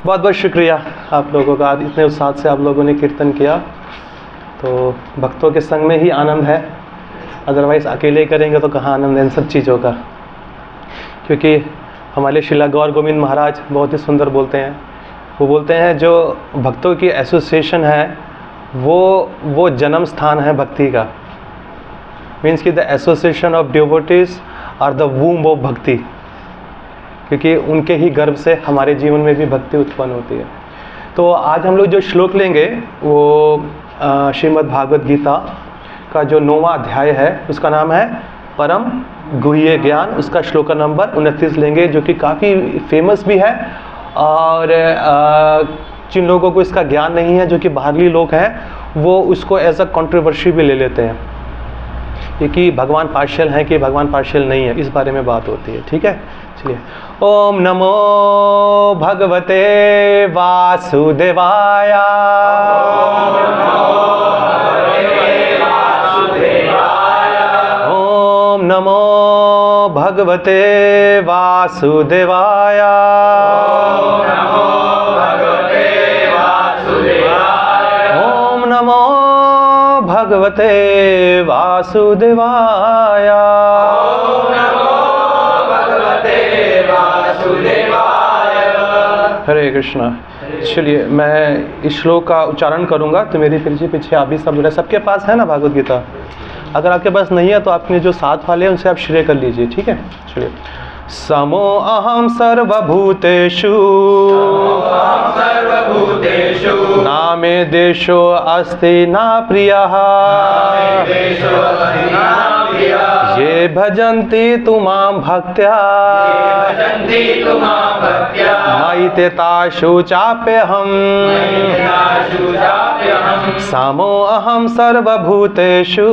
बहुत बहुत शुक्रिया आप लोगों का, इतने उत्साह से आप लोगों ने कीर्तन किया। तो भक्तों के संग में ही आनंद है, अदरवाइज़ अकेले करेंगे तो कहाँ आनंद है इन सब चीज़ों का। क्योंकि हमारे श्रीला गौर गोविंद महाराज बहुत ही सुंदर बोलते हैं। वो बोलते हैं जो भक्तों की एसोसिएशन है वो जन्म स्थान है भक्ति का। मीन्स कि the association of devotees are the womb of bhakti, क्योंकि उनके ही गर्भ से हमारे जीवन में भी भक्ति उत्पन्न होती है। तो आज हम लोग जो श्लोक लेंगे वो श्रीमद् भागवत गीता का जो 9वां अध्याय है उसका नाम है परम गुह्य ज्ञान। उसका श्लोक नंबर 29 लेंगे, जो कि काफ़ी फेमस भी है। और जिन लोगों को इसका ज्ञान नहीं है, जो कि बाहरी लोग हैं, वो उसको एज अ कंट्रोवर्सी भी ले लेते हैं, क्योंकि भगवान पार्शियल हैं कि भगवान पार्शियल नहीं है, इस बारे में बात होती है। ठीक है, चलिए। ओम नमो भगवते वासुदेवाय। ओम नमो भगवते वासुदेवाय। ओम नमो भगवते वासुदेवाय। हरे कृष्णा। चलिए, मैं इस श्लोक का उच्चारण करूंगा तो मेरे पीछे आप भी सब जुड़े। सबके पास है ना भागवत गीता? अगर आपके पास नहीं है तो आपने जो साथ वाले हैं उनसे आप श्रेय कर लीजिए। ठीक है, चलिए। समो अहम सर्वभूतेषु ना मे देशो अस्ति ना प्रियः ये भजन्ति तुमां भक्त्या मयि ते तासु चाप्यहम्। समो अहम सर्वभूतेषु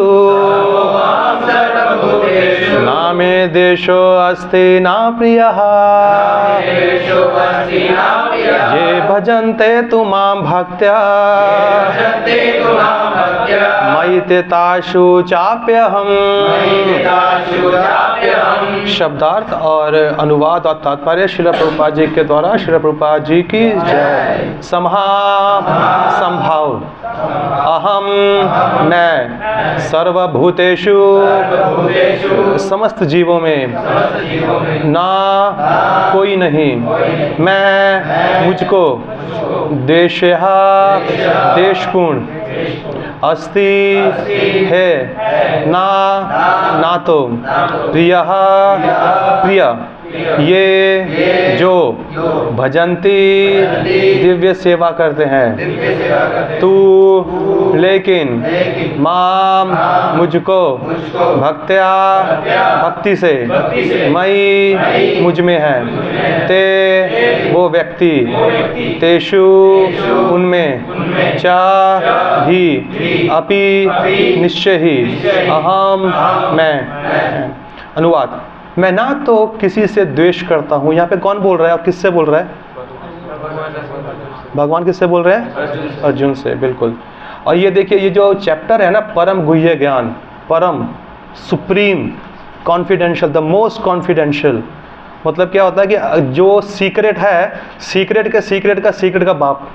ना मे देशो अस्ति ना प्रियः ये भजन्ते तुमां भक्त्या मयि ते तासु चाप्यहम्। शब्दार्थ और अनुवाद और तात्पर्य श्रील प्रभुपाद जी के द्वारा। श्रील प्रभुपाद जी की जय। संभाव अहम मैं सर्वभूतेषु समस्त जीवों में ना कोई नहीं मैं मुझको देशः देशपूर्ण अस्ति है ना तो प्रियः प्रिय ये जो भजंती दिव्य सेवा करते हैं तू लेकिन माम मुझको भक्त्या भक्ति से मई मुझ में है ते वो व्यक्ति तेषु उनमें चा ही अपि निश्चय ही अहम मैं। अनुवाद। मैं ना तो किसी से द्वेष करता हूँ। यहाँ पे कौन बोल रहा है और किससे बोल रहा है? भगवान किससे बोल रहे हैं? अर्जुन से, बिल्कुल। और ये देखिए, ये जो चैप्टर है ना, परम गुह्य ज्ञान, परम supreme confidential, the most confidential. मतलब क्या होता है कि जो सीक्रेट है, सीक्रेट का बाप।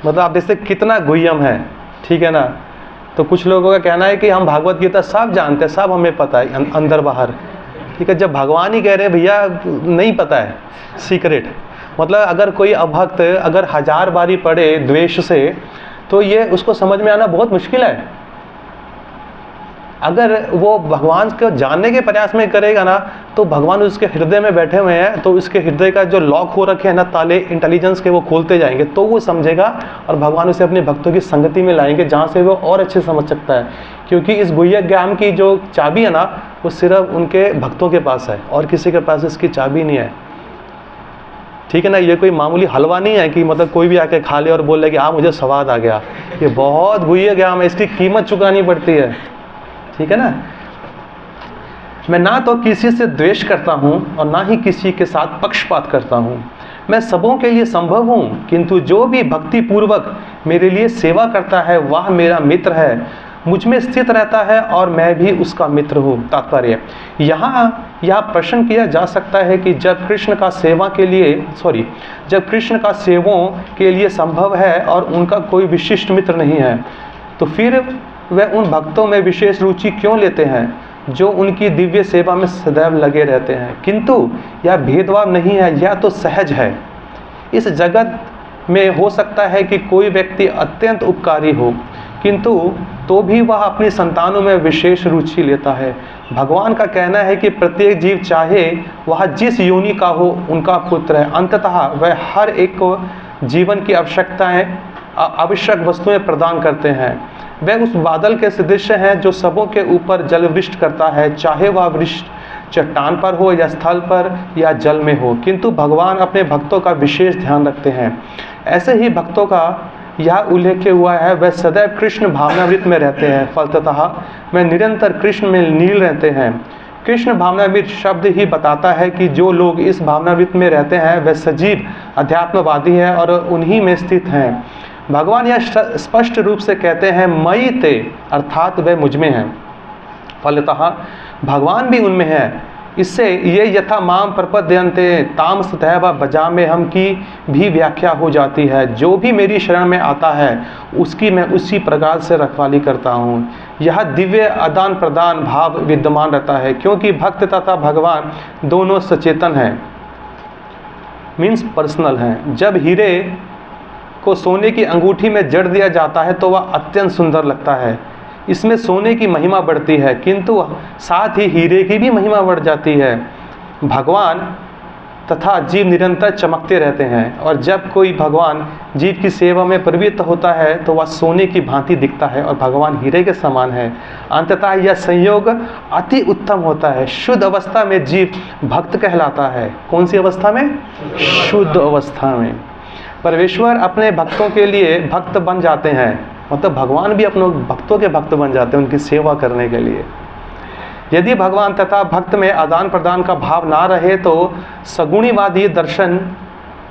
मतलब आप देखते कितना गुह्यम है। ठीक है ना? तो कुछ लोगों का कहना है कि हम भागवत गीता सब जानते हैं, सब हमें पता है अंदर बाहर। ठीक है, जब भगवान ही कह रहे हैं भैया नहीं पता है सीक्रेट। मतलब अगर कोई अभक्त अगर 1000 बारी पढ़े द्वेष से, तो ये उसको समझ में आना बहुत मुश्किल है। अगर वो भगवान को जानने के प्रयास में करेगा ना, तो भगवान उसके हृदय में बैठे हुए हैं, तो उसके हृदय का जो लॉक हो रखे हैं ना ताले इंटेलिजेंस के, वो खोलते जाएंगे, तो वो समझेगा और भगवान उसे अपने भक्तों की संगति में लाएंगे, जहाँ से वो और अच्छे समझ सकता है। क्योंकि इस गुह्य ज्ञान की जो चाबी है ना, वो सिर्फ उनके भक्तों के पास है और किसी के पास इसकी चाबी नहीं है। ठीक है ना? ये कोई मामूली हलवा नहीं है कि मतलब कोई भी आके खा ले और बोल ले कि मुझे स्वाद आ गया। ये बहुत गुह्य ज्ञान है, इसकी कीमत चुकानी पड़ती है। ठीक है ना? मैं ना तो किसी से द्वेष करता हूँ और ना ही किसी के साथ पक्षपात करता हूँ। मैं सबों के लिए संभव हूँ, किंतु जो भी भक्ति पूर्वक मेरे लिए सेवा करता है वह मेरा मित्र है। मुझ में स्थित रहता है और मैं भी उसका मित्र हूँ। तात्पर्य यहाँ यह प्रश्न किया जा सकता है कि जब कृष्ण का सेवों के लिए संभव है और उनका कोई विशिष्ट मित्र नहीं है, तो फिर वह उन भक्तों में विशेष रुचि क्यों लेते हैं जो उनकी दिव्य सेवा में सदैव लगे रहते हैं। किंतु यह भेदभाव नहीं है, यह तो सहज है। इस जगत में हो सकता है कि कोई व्यक्ति अत्यंत उपकारी हो, किंतु तो भी वह अपनी संतानों में विशेष रुचि लेता है। भगवान का कहना है कि प्रत्येक जीव चाहे वह जिस योनि का हो उनका पुत्र है। अंततः वह हर एक को जीवन की आवश्यक वस्तुएं प्रदान करते हैं। वह उस बादल के सदृश हैं जो सबों के ऊपर जल वृष्टि करता है, चाहे वह वृष्टि चट्टान पर हो या स्थल पर या जल में हो। किंतु भगवान अपने भक्तों का विशेष ध्यान रखते हैं। ऐसे ही भक्तों का यह उल्लेख हुआ है, वह सदैव कृष्ण भावनामृत में रहते हैं, फलतः वे निरंतर कृष्ण में लीन रहते हैं। कृष्ण भावनामृत शब्द ही बताता है कि जो लोग इस भावनामृत में रहते हैं वह सजीव अध्यात्मवादी है और उन्हीं में स्थित हैं। भगवान यह स्पष्ट रूप से कहते हैं, मयि ते, अर्थात वह मुझ में है। फलतः भगवान भी उनमें है। इससे ये यथा माम प्रपद्यन्ते ताम सदैव भजाम्य हम की भी व्याख्या हो जाती है। जो भी मेरी शरण में आता है उसकी मैं उसी प्रकार से रखवाली करता हूँ। यह दिव्य आदान प्रदान भाव विद्यमान रहता है, क्योंकि भक्त तथा भगवान दोनों सचेतन हैं, मीन्स पर्सनल हैं। जब हीरे को सोने की अंगूठी में जड़ दिया जाता है तो वह अत्यंत सुंदर लगता है, इसमें सोने की महिमा बढ़ती है, किंतु साथ ही हीरे की भी महिमा बढ़ जाती है। भगवान तथा जीव निरंतर चमकते रहते हैं, और जब कोई भगवान जीव की सेवा में प्रवृत्त होता है तो वह सोने की भांति दिखता है और भगवान हीरे के समान है। अंततः यह संयोग अति उत्तम होता है। शुद्ध अवस्था में जीव भक्त कहलाता है। कौन सी अवस्था में? शुद्ध अवस्था में परमेश्वर अपने भक्तों के लिए भक्त बन जाते हैं, मतलब भगवान भी अपने भक्तों के भक्त बन जाते हैं उनकी सेवा करने के लिए। यदि भगवान तथा भक्त में आदान प्रदान का भाव ना रहे तो सगुणीवादी दर्शन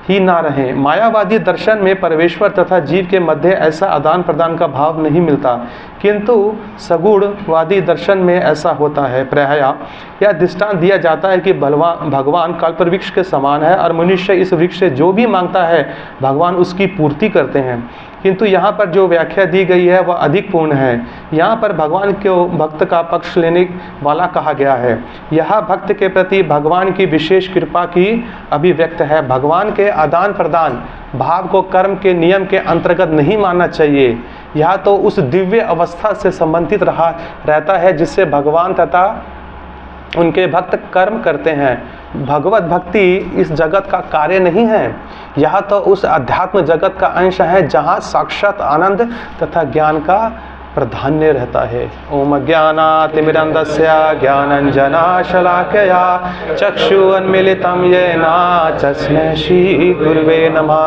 ही ना रहे। मायावादी दर्शन में परमेश्वर तथा जीव के मध्य ऐसा आदान प्रदान का भाव नहीं मिलता, किंतु सगुणवादी दर्शन में ऐसा होता है। प्रायः यह दृष्टांत दिया जाता है कि भगवान कल्पवृक्ष के समान है और मनुष्य इस वृक्ष से जो भी मांगता है भगवान उसकी पूर्ति करते हैं। किंतु यहाँ पर जो व्याख्या दी गई है वह अधिक पूर्ण है। यहाँ पर भगवान को भक्त का पक्ष लेने वाला कहा गया है। यह भक्त के प्रति भगवान की विशेष कृपा की अभिव्यक्त है। भगवान के आदान प्रदान भाव को कर्म के नियम के अंतर्गत नहीं मानना चाहिए। यह तो उस दिव्य अवस्था से संबंधित रहता है जिससे भगवान तथा उनके भक्त कर्म करते हैं। भगवत भक्ति इस जगत का कार्य नहीं है, यह तो उस अध्यात्म जगत का अंश है जहाँ साक्षात आनंद तथा ज्ञान का प्राधान्य रहता है। ओम ज्ञानातिमिरन्धस्य ज्ञानाञ्जनशलाकया चक्षुरुन्मीलितं येन तस्मै श्री गुरुवे नमः।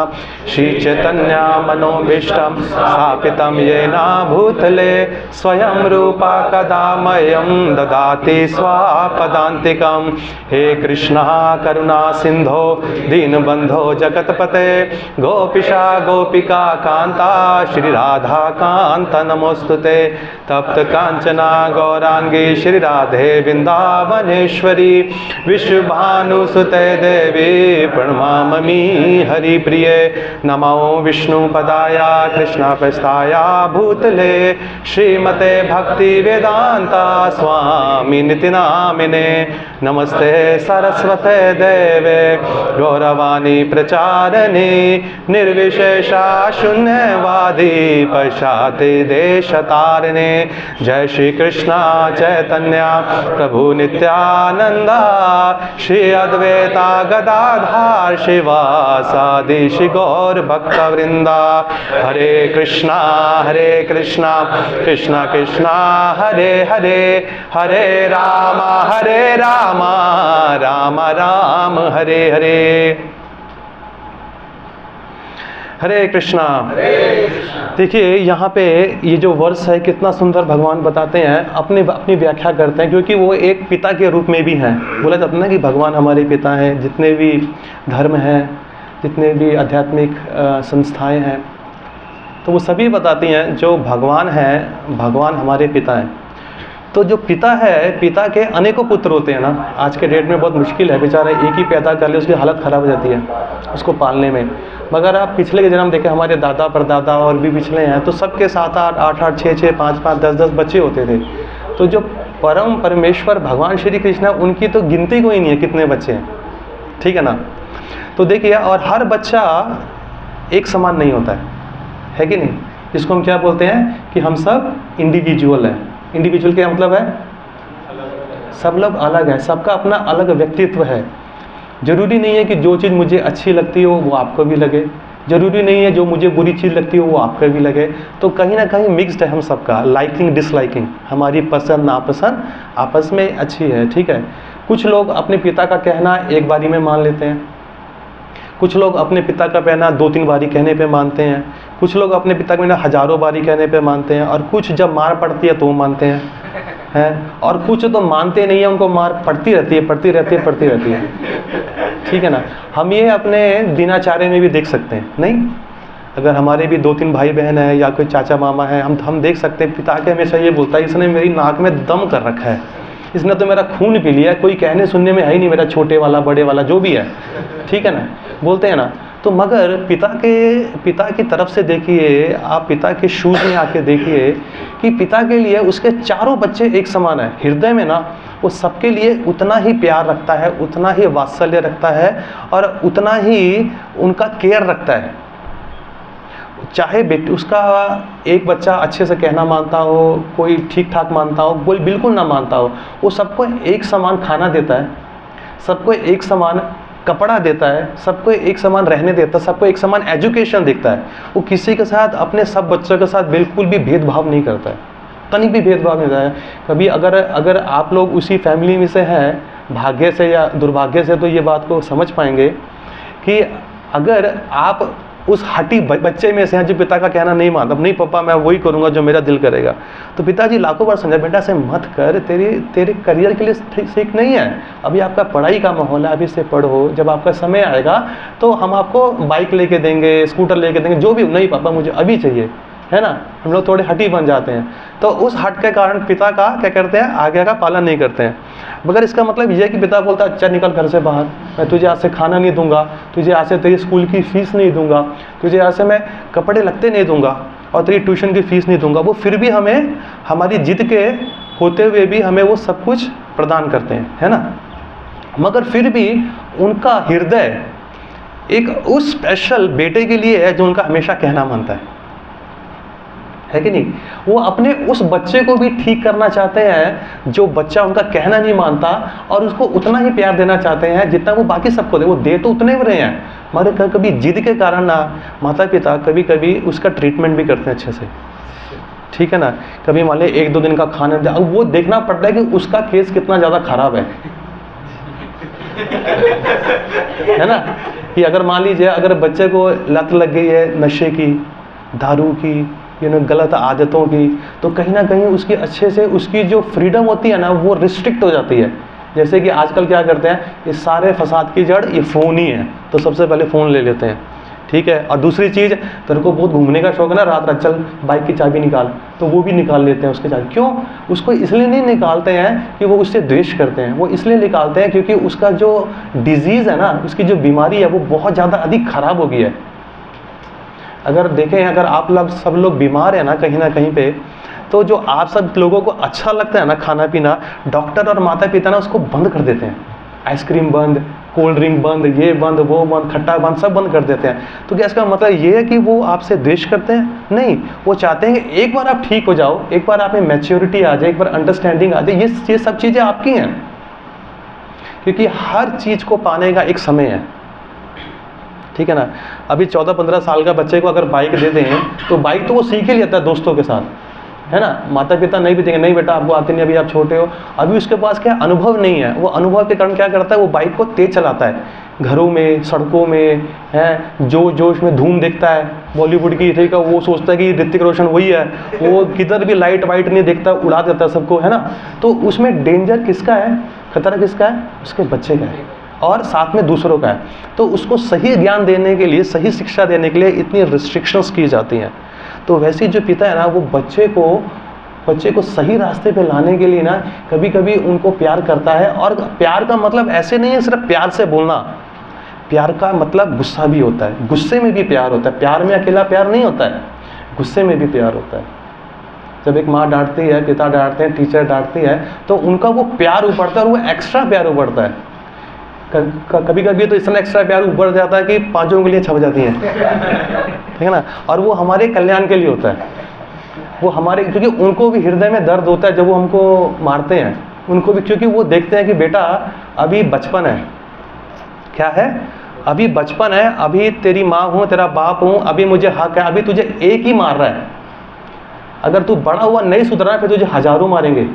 श्रीचैतन्य मनोभीष्टं स्थापितं येन भूतले स्वयं रूपा कदा मह्यं ददाति स्वपदान्तिकं। हे कृष्ण करुणा सिंधो दीनबंधो जगतपते गोपीशा गोपिका कांता श्री राधा कांत नमोस्तुते। तप्त कांचना गौरांगी श्री राधे वृंदावनेश्वरी विश्वभानुसुते देवी प्रणमामि हरिप्रिये। नमो विष्णुपदाय कृष्णपृष्ठाय भूतले श्रीमते भक्ति वेदांता स्वामी निति नामिने। नमस्ते सरस्वते देवे गौरवाणी प्रचारिणे निर्विशेषा शून्यवादी पश्चाते देशतारिणे। जय श्री कृष्ण चैतन्य प्रभु नित्यानंदा श्री अद्वैता गदाधर शिवासादि श्री गौर भक्त वृंदा। हरे कृष्णा कृष्णा कृष्णा हरे हरे, हरे राम राम राम हरे हरे। हरे कृष्णा। देखिए यहाँ पे ये जो वर्ष है कितना सुंदर भगवान बताते हैं, अपनी व्याख्या करते हैं, क्योंकि वो एक पिता के रूप में भी हैं। बोला जाता है ना कि भगवान हमारे पिता हैं। जितने भी धर्म हैं, जितने भी आध्यात्मिक संस्थाएं हैं, तो वो सभी बताती हैं जो भगवान हैं, भगवान हमारे पिता हैं। तो जो पिता है, पिता के अनेकों पुत्र होते हैं ना। आज के डेट में बहुत मुश्किल है, बेचारा एक ही पैदा कर ले उसकी हालत ख़राब हो जाती है उसको पालने में। मगर आप पिछले के जन्म देखें, हमारे दादा परदादा और भी पिछले हैं, तो सबके 7 8 8 8 6 6 5 5 10 10 बच्चे होते थे। तो जो परम परमेश्वर भगवान श्री कृष्ण है, उनकी तो गिनती कोई नहीं है कितने बच्चे हैं, ठीक है ना। तो देखिए, और हर बच्चा एक समान नहीं होता है कि नहीं। जिसको हम क्या बोलते हैं कि हम सब इंडिविजुअल हैं। इंडिविजुअल क्या मतलब है? सब लोग अलग है, सबका अपना अलग व्यक्तित्व है। जरूरी नहीं है कि जो चीज़ मुझे अच्छी लगती हो वो आपको भी लगे, जरूरी नहीं है जो मुझे बुरी चीज़ लगती हो वो आपको भी लगे। तो कहीं ना कहीं मिक्स्ड है हम सबका, लाइकिंग डिसलाइकिंग, हमारी पसंद नापसंद आपस में अच्छी है, ठीक है। कुछ लोग अपने पिता का कहना एक बारी में मान लेते हैं, कुछ लोग अपने पिता का कहना 2-3 बारी कहने पे मानते हैं, कुछ लोग अपने पिता का कहना हजारों बारी कहने पे मानते हैं, और कुछ जब मार पड़ती है तो मानते हैं, और कुछ तो मानते नहीं है, उनको मार पड़ती रहती है, ठीक है ना। हम ये अपने दिनाचार्य में भी देख सकते हैं, नहीं? अगर हमारे भी 2-3 भाई बहन है या कोई चाचा मामा है, हम देख सकते हैं पिता के हमेशा ये बोलता है इसने मेरी नाक में दम कर रखा है, इसने तो मेरा खून पी लिया, कोई कहने सुनने में है ही नहीं मेरा, छोटे वाला बड़े वाला जो भी है, ठीक है ना, बोलते हैं ना। तो मगर पिता की तरफ से देखिए, आप पिता के शूज में आके देखिए कि पिता के लिए उसके चारों बच्चे एक समान है। हृदय में ना वो सबके लिए उतना ही प्यार रखता है, उतना ही वात्सल्य रखता है, और उतना ही उनका केयर रखता है। चाहे बेटी उसका एक बच्चा अच्छे से कहना मानता हो, कोई ठीक ठाक मानता हो, कोई बिल्कुल ना मानता हो, वो सबको एक समान खाना देता है, सबको एक समान कपड़ा देता है, सबको एक समान रहने देता है, सबको एक समान एजुकेशन देता है। वो किसी के साथ, अपने सब बच्चों के साथ बिल्कुल भी भेदभाव नहीं करता है, तनिक भी भेदभाव नहीं होता है। कभी अगर आप लोग उसी फैमिली में से हैं, भाग्य से या दुर्भाग्य से, तो ये बात को समझ पाएंगे कि अगर आप उस हटी बच्चे में से हैं जो पिता का कहना नहीं मानता, नहीं पापा मैं वही करूँगा जो मेरा दिल करेगा, तो पिताजी लाखों बार समझा बेटा से मत कर, तेरे करियर के लिए ठीक नहीं है, अभी आपका पढ़ाई का माहौल है, अभी से पढ़ो, जब आपका समय आएगा तो हम आपको बाइक लेके देंगे, स्कूटर लेके देंगे, जो भी। नहीं पापा मुझे अभी चाहिए, है ना। हम लोग थोड़े हटी बन जाते हैं, तो उस हट के कारण पिता का क्या करते हैं, आगे का पालन नहीं करते हैं। मगर इसका मतलब यह है कि पिता बोलता है अच्छा निकल घर से बाहर, मैं तुझे आज से खाना नहीं दूंगा, तुझे आज से तेरी स्कूल की फीस नहीं दूंगा, तुझे आज से मैं कपड़े लगते नहीं दूंगा, और तेरी ट्यूशन की फीस नहीं दूंगा। वो फिर भी हमें, हमारी जिद के होते हुए भी हमें वो सब कुछ प्रदान करते हैं, है ना। मगर फिर भी उनका हृदय एक उस स्पेशल बेटे के लिए है जो उनका हमेशा कहना मानता है कि नहीं। वो अपने उस बच्चे को भी ठीक करना चाहते हैं जो बच्चा उनका कहना नहीं मानता, और उसको उतना ही प्यार देना चाहते हैं जितना वो बाकी सबको दे। वो दे तो उतने ही रहे हैं, मगर कभी जिद के कारण ना माता पिता कभी कभी उसका ट्रीटमेंट भी करते हैं अच्छे से, ठीक है ना। कभी मान लिया 1-2 दिन का खाना, अब वो देखना पड़ता है कि उसका केस कितना ज़्यादा खराब है ना। कि अगर मान लीजिए अगर बच्चे को लत लग गई है नशे की, दारू की, गलत आदतों की, तो कहीं ना कहीं उसकी अच्छे से उसकी जो फ्रीडम होती है ना वो रिस्ट्रिक्ट हो जाती है। जैसे कि आजकल क्या करते हैं, ये सारे फसाद की जड़ ये फ़ोन ही है, तो सबसे पहले फ़ोन ले लेते हैं, ठीक है। और दूसरी चीज़, तेरे को बहुत घूमने का शौक है ना, रात रात चल बाइक की चाबी निकाल, तो वो भी निकाल लेते हैं उसके चाबी। क्यों? उसको इसलिए नहीं निकालते हैं कि वो उससे द्वेष करते हैं, वो इसलिए निकालते हैं क्योंकि उसका जो डिजीज़ है ना, उसकी जो बीमारी है वो बहुत ज़्यादा अधिक खराब हो गई है। अगर देखें, अगर आप लोग सब लोग बीमार हैं ना कहीं पे, तो जो आप सब लोगों को अच्छा लगता है ना खाना पीना, डॉक्टर और माता पिता ना उसको बंद कर देते हैं। आइसक्रीम बंद, कोल्ड ड्रिंक बंद, ये बंद, वो बंद, खट्टा बंद, सब बंद कर देते हैं। तो क्या इसका मतलब ये है कि वो आपसे द्वेष करते हैं? नहीं, वो चाहते हैं कि एक बार आप ठीक हो जाओ, एक बार आप में मैच्योरिटी आ जाए, एक बार अंडरस्टैंडिंग आ जाए, ये सब चीज़ें आपकी हैं। क्योंकि हर चीज़ को पाने का एक समय है, ठीक है ना। अभी 14-15 साल का बच्चे को अगर बाइक दे दें तो बाइक तो वो सीख ही लेता है दोस्तों के साथ, है ना। माता पिता नहीं भी देंगे, नहीं बेटा आपको आते नहीं, अभी आप छोटे हो, अभी उसके पास क्या अनुभव नहीं है। वो अनुभव के कारण क्या करता है, वो बाइक को तेज चलाता है, घरों में, सड़कों में, है जो उसमें धूम देखता है बॉलीवुड की, ठीक है, वो सोचता है कि ऋतिक रोशन वही है, वो किधर भी लाइट वाइट नहीं देखता, उड़ा देता है सबको, है ना। तो उसमें डेंजर किसका है, खतरा किसका है, उसके बच्चे का है, और साथ में दूसरों का है। तो उसको सही ज्ञान देने के लिए, सही शिक्षा देने के लिए इतनी रिस्ट्रिक्शंस की जाती हैं। तो वैसे जो पिता है ना, वो बच्चे को सही रास्ते पे लाने के लिए ना कभी कभी उनको प्यार करता है। और प्यार का मतलब ऐसे नहीं है सिर्फ प्यार से बोलना, प्यार का मतलब गुस्सा भी होता है, गुस्से में भी प्यार होता है। प्यार में अकेला प्यार नहीं होता है, गुस्से में भी प्यार होता है। जब एक माँ डांटती है, पिता डांटते हैं, टीचर डांटती है, तो उनका वो प्यार उभरता है और वो एक्स्ट्रा प्यार उभरता है। कभी कभी तो इतना एक्स्ट्रा प्यार उभर जाता है कि पांचों उंगलियां छप जाती हैं, ठीक है ना। और वो हमारे कल्याण के लिए होता है, वो हमारे, क्योंकि उनको भी हृदय में दर्द होता है जब वो हमको मारते हैं, उनको भी, क्योंकि वो देखते हैं कि बेटा अभी बचपन है। क्या है? अभी बचपन है, अभी तेरी माँ हूँ, तेरा बाप हूँ, अभी मुझे हक है, अभी तुझे एक ही मार रहा है। अगर तू बड़ा हुआ नहीं सुधरा फिर तुझे हजारों मारेंगे।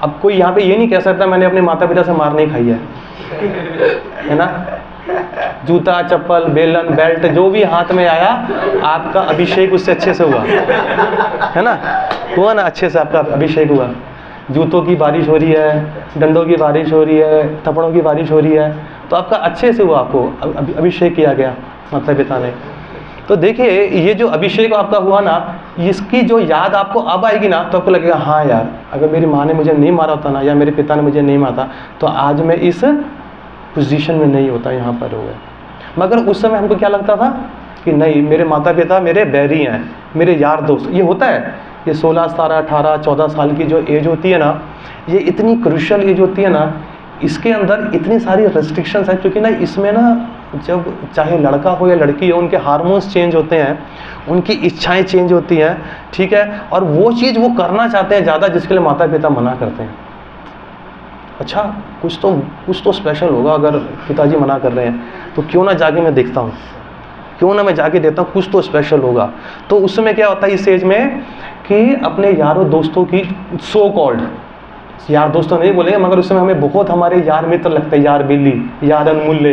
अब कोई यहाँ पे ये नहीं कह सकता मैंने अपने माता पिता से मार नहीं खाई है ना। जूता, चप्पल, बेलन, बेल्ट जो भी हाथ में आया, आपका अभिषेक उससे अच्छे से हुआ, है ना। हुआ ना, अच्छे से आपका अभिषेक हुआ। जूतों की बारिश हो रही है, डंडों की बारिश हो रही है, थप्पड़ों की बारिश हो रही है, तो आपका अच्छे से हुआ, आपको अभिषेक किया गया माता पिता ने। तो देखिए, ये जो अभिषेक आपका हुआ ना, इसकी जो याद आपको अब आएगी ना, तो आपको लगेगा हाँ यार, अगर मेरी माँ ने मुझे नहीं मारा होता ना, या मेरे पिता ने मुझे नहीं मारा, तो आज मैं इस पोजीशन में नहीं होता, यहाँ पर हुआ। मगर उस समय हमको क्या लगता था कि नहीं, मेरे माता पिता मेरे बैरी हैं, मेरे यार दोस्त। ये होता है, ये 16, 17, 18, 14 साल की जो एज होती है ना, ये इतनी क्रूशियल एज होती है ना, इसके अंदर इतनी सारी रेस्ट्रिक्शंस हैं, क्योंकि ना इसमें ना जब चाहे लड़का हो या लड़की हो, उनके हार्मोन्स चेंज होते हैं, उनकी इच्छाएं चेंज होती हैं, ठीक है। और वो चीज़ वो करना चाहते हैं ज़्यादा, जिसके लिए माता पिता मना करते हैं। अच्छा, कुछ तो स्पेशल होगा, अगर पिताजी मना कर रहे हैं तो क्यों ना जाके मैं देखता हूँ, क्यों ना मैं जाके देखता हूँ, कुछ तो स्पेशल होगा। तो उस समय क्या होता है इस एज में कि अपने यारों दोस्तों की, सो कॉल्ड यार दोस्तों नहीं बोलेंगे, मगर उस समय हमें बहुत हमारे यार मित्र लगते हैं, यार बिल्ली, यार अनमूल्य,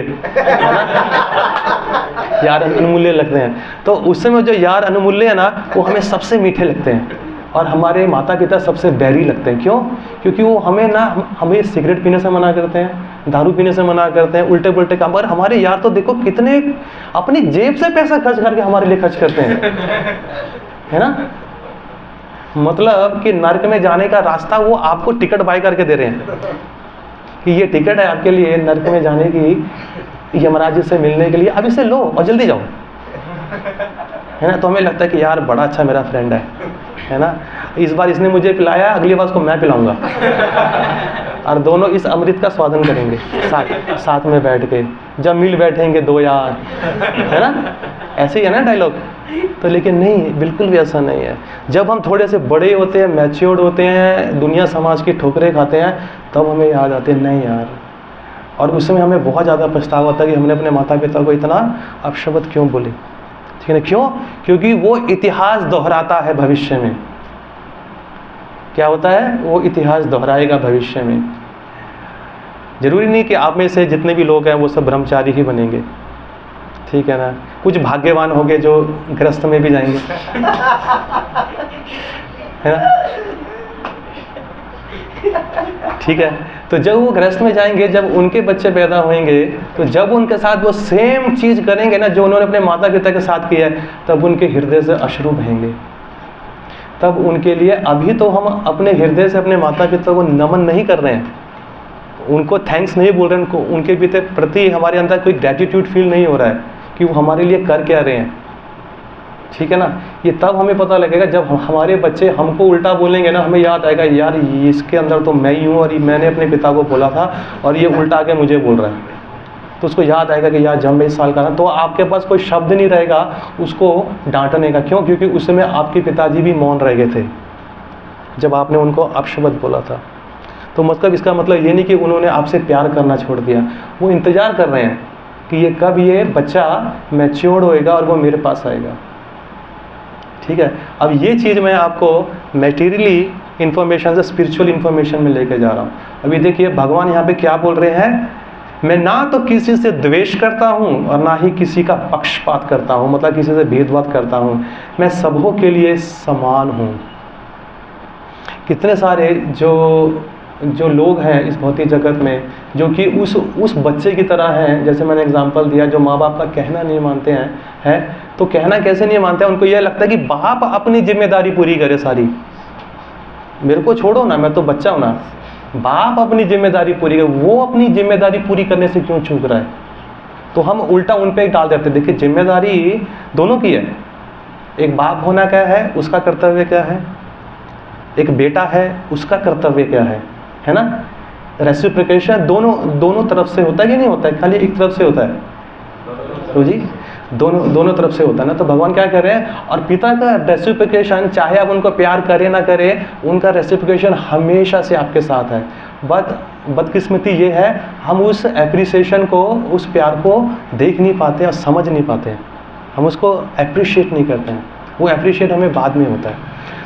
यार अनमूल्य लगते हैं। तो उस समय जो यार अनमूल्य है ना, वो हमें सबसे मीठे लगते हैं, और हमारे माता पिता सबसे बैरी लगते हैं। क्यों? क्योंकि वो हमें सिगरेट पीने से मना करते हैं, दारू पीने से मना करते हैं, उल्टे पुल्टे काम। और हमारे यार तो देखो कितने अपनी जेब से पैसा खर्च करके हमारे लिए खर्च करते हैं, है ना। मतलब कि नर्क में जाने का रास्ता वो आपको टिकट बाय करके दे रहे हैं कि ये टिकट है आपके लिए नर्क में जाने की, यमराज जी से मिलने के लिए, अब इसे लो और जल्दी जाओ, है ना। तो हमें लगता है कि यार बड़ा अच्छा मेरा फ्रेंड है ना, इस बार इसने मुझे पिलाया, अगली बार उसको मैं पिलाऊंगा, और दोनों इस अमृत का स्वादन करेंगे साथ में बैठ के, जब मिल बैठेंगे दो यार, है ना। ऐसे ही है ना डायलॉग। तो लेकिन नहीं, बिल्कुल भी ऐसा नहीं है। जब हम थोड़े से बड़े होते हैं, मैच्योर्ड होते हैं, दुनिया समाज की ठोकरें खाते हैं, तब हमें याद आते हैं नहीं यार। और उस समय हमें बहुत ज़्यादा पछतावा होता है कि हमने अपने माता पिता को इतना अपशब्द क्यों बोले, ठीक है ना। क्यों? क्योंकि वो इतिहास दोहराता है भविष्य में। क्या होता है? वो इतिहास दोहराएगा भविष्य में। जरूरी नहीं कि आप में से जितने भी लोग हैं वो सब ब्रह्मचारी ही बनेंगे, ठीक है ना। कुछ भाग्यवान होंगे जो गृहस्थ में भी जाएंगे, है ना, ठीक है। तो जब वो गृहस्थ में जाएंगे, जब उनके बच्चे पैदा होंगे, तो जब उनके साथ वो सेम चीज करेंगे ना जो उन्होंने अपने माता पिता के साथ किया है, तब उनके हृदय से अश्रु बहेंगे। तब उनके लिए, अभी तो हम अपने हृदय से अपने माता पिता को नमन नहीं कर रहे हैं, उनको थैंक्स नहीं बोल रहे हैं, उनके प्रति हमारे अंदर कोई ग्रेटिट्यूड फील नहीं हो रहा है कि वो हमारे लिए कर क्या रहे हैं, ठीक है ना। ये तब हमें पता लगेगा जब हमारे बच्चे हमको उल्टा बोलेंगे ना, हमें याद आएगा यार इसके अंदर तो मैं ही हूँ, और मैंने अपने पिता को बोला था और ये उल्टा आके मुझे बोल रहा है। तो उसको याद आएगा कि यार जब मैं इस साल का ना, तो आपके पास कोई शब्द नहीं रहेगा उसको डांटने का। क्यों? क्योंकि उस समय आपके पिताजी भी मौन रह गए थे जब आपने उनको अपशब्द बोला था। तो मतलब इसका मतलब ये नहीं कि उन्होंने आपसे प्यार करना छोड़ दिया, वो इंतज़ार कर रहे हैं कि ये कब ये बच्चा मैच्योर्ड होएगा और वो मेरे पास आएगा, ठीक है। अब ये चीज़ मैं आपको मैटेरियली इन्फॉर्मेशन से स्पिरिचुअल इन्फॉर्मेशन में लेके जा रहा हूँ। अभी देखिए भगवान यहाँ पे क्या बोल रहे हैं, मैं ना तो किसी से द्वेष करता हूँ और ना ही किसी का पक्षपात करता हूँ, मतलब किसी से भेदभाव करता हूँ, मैं सबों के लिए समान हूँ। कितने सारे जो जो लोग हैं इस भौतिक जगत में, जो कि उस बच्चे की तरह हैं, जैसे मैंने एग्जांपल दिया, जो माँ बाप का कहना नहीं मानते हैं तो कहना कैसे नहीं मानते हैं, उनको यह लगता है कि बाप अपनी जिम्मेदारी पूरी करे सारी, मेरे को छोड़ो ना, मैं तो बच्चा हूँ ना, बाप अपनी जिम्मेदारी पूरी करे, वो अपनी जिम्मेदारी पूरी करने से क्यों चूक रहा है। तो हम उल्टा उन पे डाल देते हैं। देखिए जिम्मेदारी दोनों की है, एक बाप होना क्या है, उसका कर्तव्य क्या है, एक बेटा है उसका कर्तव्य क्या है ना। रेसिप्रोकेशन दोनों तरफ से होता है कि नहीं होता है, खाली एक तरफ से होता है, तो जी दोनों तरफ से होता है ना। तो भगवान क्या कर रहे हैं, और पिता का रेसिप्रोकेशन, चाहे आप उनको प्यार करें ना करें, उनका रेसिप्रोकेशन हमेशा से आपके साथ है। बदकिस्मती ये है, हम उस एप्रिसिएशन को, उस प्यार को देख नहीं पाते और समझ नहीं पाते हैं, हम उसको अप्रिशिएट नहीं करते हैं, वो अप्रिशिएट हमें बाद में होता है।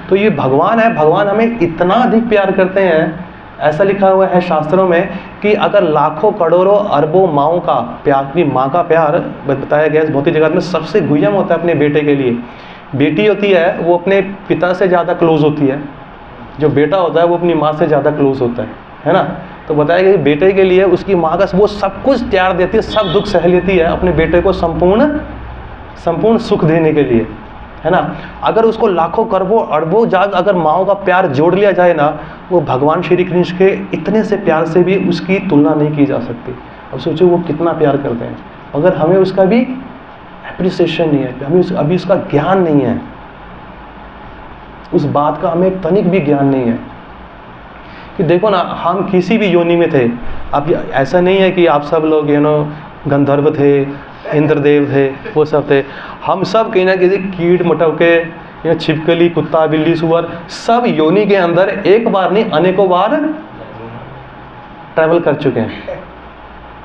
तो ये भगवान है, भगवान हमें इतना अधिक प्यार करते हैं, ऐसा लिखा हुआ है शास्त्रों में कि अगर लाखों करोड़ों अरबों माँओं का प्यार, की माँ का प्यार बताया गया इस भौतिक जगत में सबसे गुह्यम होता है अपने बेटे के लिए। बेटी होती है वो अपने पिता से ज़्यादा क्लोज होती है, जो बेटा होता है वो अपनी माँ से ज़्यादा क्लोज होता है ना। तो बताया गया कि बेटे के लिए उसकी माँ का वो सब कुछ त्याग देती है, सब दुख सह लेती है अपने बेटे को संपूर्ण सुख देने के लिए, है ना। अगर उसको लाखों करोड़ों अरबों जाग अगर माँओं का प्यार जोड़ लिया जाए ना, वो भगवान श्री कृष्ण के इतने से प्यार से भी उसकी तुलना नहीं की जा सकती। अब सोचो वो कितना प्यार करते हैं, अगर हमें उसका भी एप्रिसिएशन नहीं है, हमें अभी उसका ज्ञान नहीं है, उस बात का हमें तनिक भी ज्ञान नहीं है कि देखो ना, हम किसी भी योनि में थे। अब ऐसा नहीं है कि आप सब लोग गंधर्व थे, इंद्रदेव थे, वो सब थे, हम सब कहीं ना किसी कीट मटौके, छिपकली, कुत्ता, बिल्ली, सुअर, सब योनि के अंदर एक बार नहीं अनेकों बार ट्रैवल कर चुके हैं,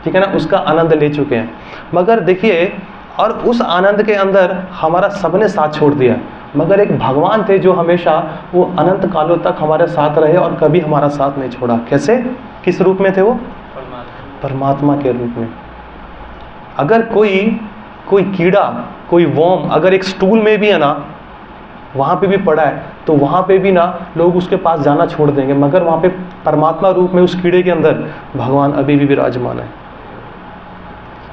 ठीक है ना, उसका आनंद ले चुके हैं। मगर देखिए, और उस आनंद के अंदर हमारा सबने साथ छोड़ दिया, मगर एक भगवान थे जो हमेशा वो अनंत कालों तक हमारे साथ रहे और कभी हमारा साथ नहीं छोड़ा। कैसे, किस रूप में थे वो? परमात्मा के रूप में। अगर कोई कीड़ा, कोई वॉर्म अगर एक स्टूल में भी है ना, वहाँ पे भी पड़ा है, तो वहाँ पे भी ना लोग उसके पास जाना छोड़ देंगे, मगर वहाँ पे परमात्मा रूप में उस कीड़े के अंदर भगवान अभी भी विराजमान है।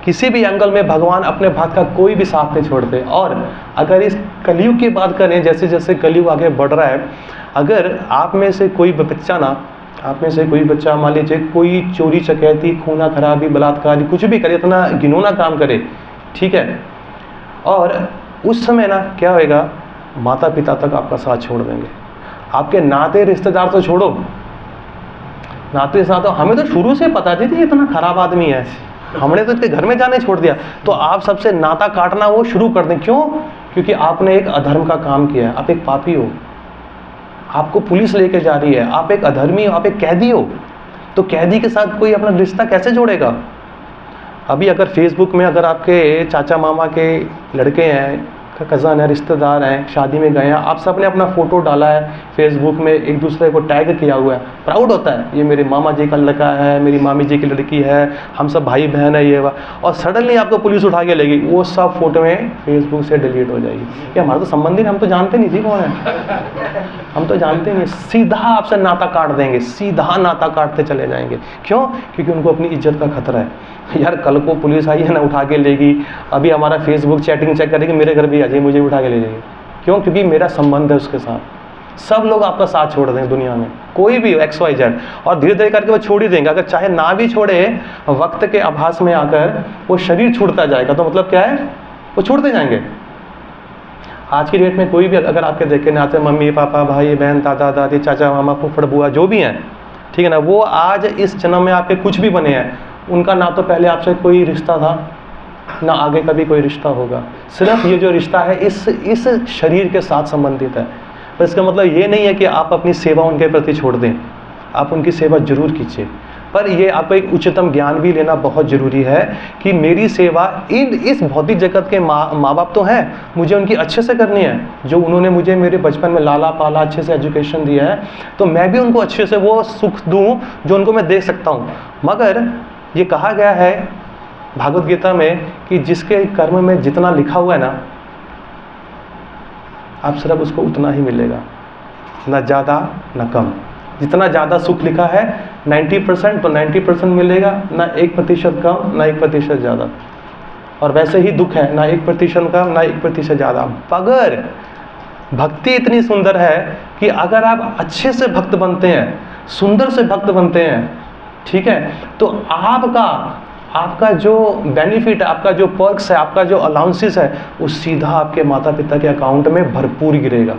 किसी भी एंगल में भगवान अपने बात का कोई भी साथ नहीं छोड़ते। और अगर इस कलयुग की बात करें, जैसे जैसे कलयुग आगे बढ़ रहा है, अगर आप में से कोई बच्चा मान लीजिए कोई चोरी चकैती, खूना खराबी, बलात्कार, कुछ भी करे, इतना घिनौना काम करे, ठीक है, और उस समय ना क्या होएगा, माता पिता तक आपका साथ छोड़ देंगे, आपके नाते रिश्तेदार तो छोड़ो, नाते साथ हमें तो शुरू से पता थी इतना खराब आदमी है, हमने तो इसके घर में जाने छोड़ दिया, तो आप सबसे नाता काटना वो शुरू कर दें। क्यों? क्योंकि आपने एक अधर्म का काम किया है, आप एक पापी हो, आपको पुलिस लेके जा रही है, आप एक अधर्मी हो, आप एक कैदी हो, तो कैदी के साथ कोई अपना रिश्ता कैसे जोड़ेगा? अभी अगर फेसबुक में अगर आपके चाचा मामा के लड़के हैं, कज़न है, रिश्तेदार हैं, शादी में गए हैं, आप सब ने अपना फ़ोटो डाला है फेसबुक में, एक दूसरे को टैग किया हुआ है, प्राउड होता है, ये मेरे मामा जी का लड़का है, मेरी मामी जी की लड़की है, हम सब भाई बहन है, ये और सडनली आपको पुलिस उठा के लेगी, वो सब फोटो में फेसबुक से डिलीट हो जाएगी। ये हमारा तो संबंधी, हम तो जानते नहीं थी कौन है, हम तो जानते नहीं, सीधा आपसे नाता काट देंगे, सीधा नाता काटते चले जाएंगे। क्यों? क्योंकि उनको अपनी इज्जत का खतरा है। यार कल को पुलिस आई है ना, उठा के लेगी, अभी हमारा फेसबुक चैटिंग चेक करेगी, मेरे घर भी आ जाए, मुझे उठा के ले जाएगी। क्यों? क्योंकि मेरा संबंध है उसके साथ। सब लोग आपका साथ छोड़ देंगे दुनिया में, कोई भी XYZ, और धीरे धीरे करके वो छोड़ ही देंगे। अगर चाहे ना भी छोड़े, वक्त के आभास में आकर वो शरीर छूटता जाएगा, तो मतलब क्या है, वो छूटते जाएंगे। आज की डेट में कोई भी अगर आपके देखे ना आते, मम्मी पापा, भाई बहन, दादा दादी, चाचा मामा, फूफड़ बुआ, जो भी हैं, ठीक है ना, वो आज इस जन्म में आपके कुछ भी बने हैं, उनका ना तो पहले आपसे कोई रिश्ता था, ना आगे कभी कोई रिश्ता होगा। सिर्फ ये जो रिश्ता है इस शरीर के साथ संबंधित है। पर इसका मतलब ये नहीं है कि आप अपनी सेवा उनके प्रति छोड़ दें, आप उनकी सेवा जरूर कीजिए, पर ये आपको एक उच्चतम ज्ञान भी लेना बहुत ज़रूरी है कि मेरी सेवा इस भौतिक जगत के माँ बाप तो हैं, मुझे उनकी अच्छे से करनी है, जो उन्होंने मुझे मेरे बचपन में लाला पाला, अच्छे से एजुकेशन दिया है, तो मैं भी उनको अच्छे से वो सुख दूँ जो उनको मैं दे सकता हूँ। मगर ये कहा गया है भागवत गीता में कि जिसके कर्म में जितना लिखा हुआ है ना, आप सिर्फ उसको उतना ही मिलेगा, ना ज़्यादा ना कम। जितना ज़्यादा सुख लिखा है 90%, तो 90% मिलेगा, ना 1% कम ना 1% ज़्यादा। और वैसे ही दुख है, ना 1% कम ना 1% ज़्यादा। मगर भक्ति इतनी सुंदर है कि अगर आप अच्छे से भक्त बनते हैं, सुंदर से भक्त बनते हैं, ठीक है, तो आपका जो बेनिफिट है, आपका जो पर्क्स है, आपका जो अलाउंसेस है, वो सीधा आपके माता पिता के अकाउंट में भरपूर गिरेगा।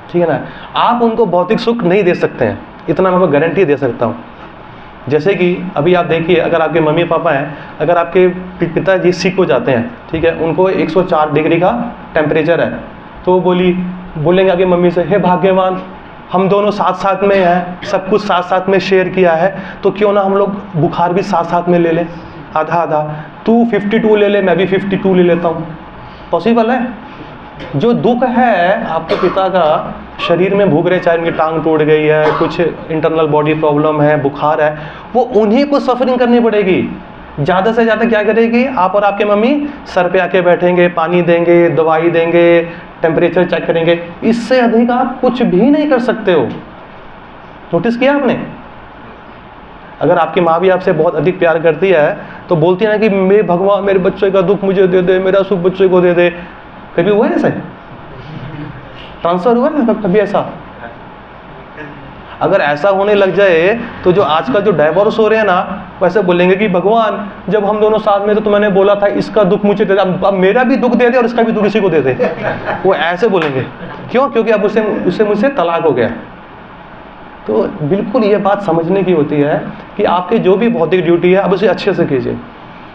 ठीक है ना। आप उनको भौतिक सुख नहीं दे सकते हैं, इतना मैं आपको गारंटी दे सकता हूँ। जैसे कि अभी आप देखिए, अगर आपके मम्मी पापा हैं, अगर आपके पिताजी सिक हो जाते हैं, ठीक है, उनको 104 डिग्री का टेम्परेचर है, तो बोलेंगे आपकी मम्मी से, हे भाग्यवान, हम दोनों साथ साथ में हैं, सब कुछ साथ साथ में शेयर किया है, तो क्यों ना हम लोग बुखार भी साथ साथ में ले लें, आधा आधा, तू 52 ले ले, मैं भी 52 ले लेता हूँ। पॉसिबल है? जो दुख है आपके पिता का, शरीर में भूख रहे, चाहे उनकी टांग टूट गई है, कुछ इंटरनल बॉडी प्रॉब्लम है, बुखार है, वो उन्हीं को सफरिंग करनी पड़ेगी। ज़्यादा से ज़्यादा क्या करेगी? आप और आपके मम्मी सर पे आके बैठेंगे, पानी देंगे, दवाई देंगे, टेम्परेचर चेक करेंगे, इससे अधिक आप कुछ भी नहीं कर सकते हो। नोटिस किया आपने? अगर आपकी माँ भी आपसे बहुत अधिक प्यार करती है तो बोलती है ना कि मेरे भगवान, मेरे बच्चे का दुख मुझे दे दे, मेरा सुख बच्चे को दे दे। कभी हुआ है ऐसा? ट्रांसफर हुआ ना कभी ऐसा? अगर ऐसा होने लग जाए तो जो आजकल जो डाइवोर्स हो रहे हैं ना, वैसे बोलेंगे कि भगवान, जब हम दोनों साथ में थे तो मैंने बोला था इसका दुख मुझे दे दे, अब मेरा भी दुख दे दे और इसका भी दुख इसी को दे दे। वो ऐसे बोलेंगे। क्यों? क्योंकि अब उससे मुझसे तलाक हो गया। तो बिल्कुल ये बात समझने की होती है कि आपकी जो भी भौतिक ड्यूटी है, अब उसे अच्छे से कीजिए,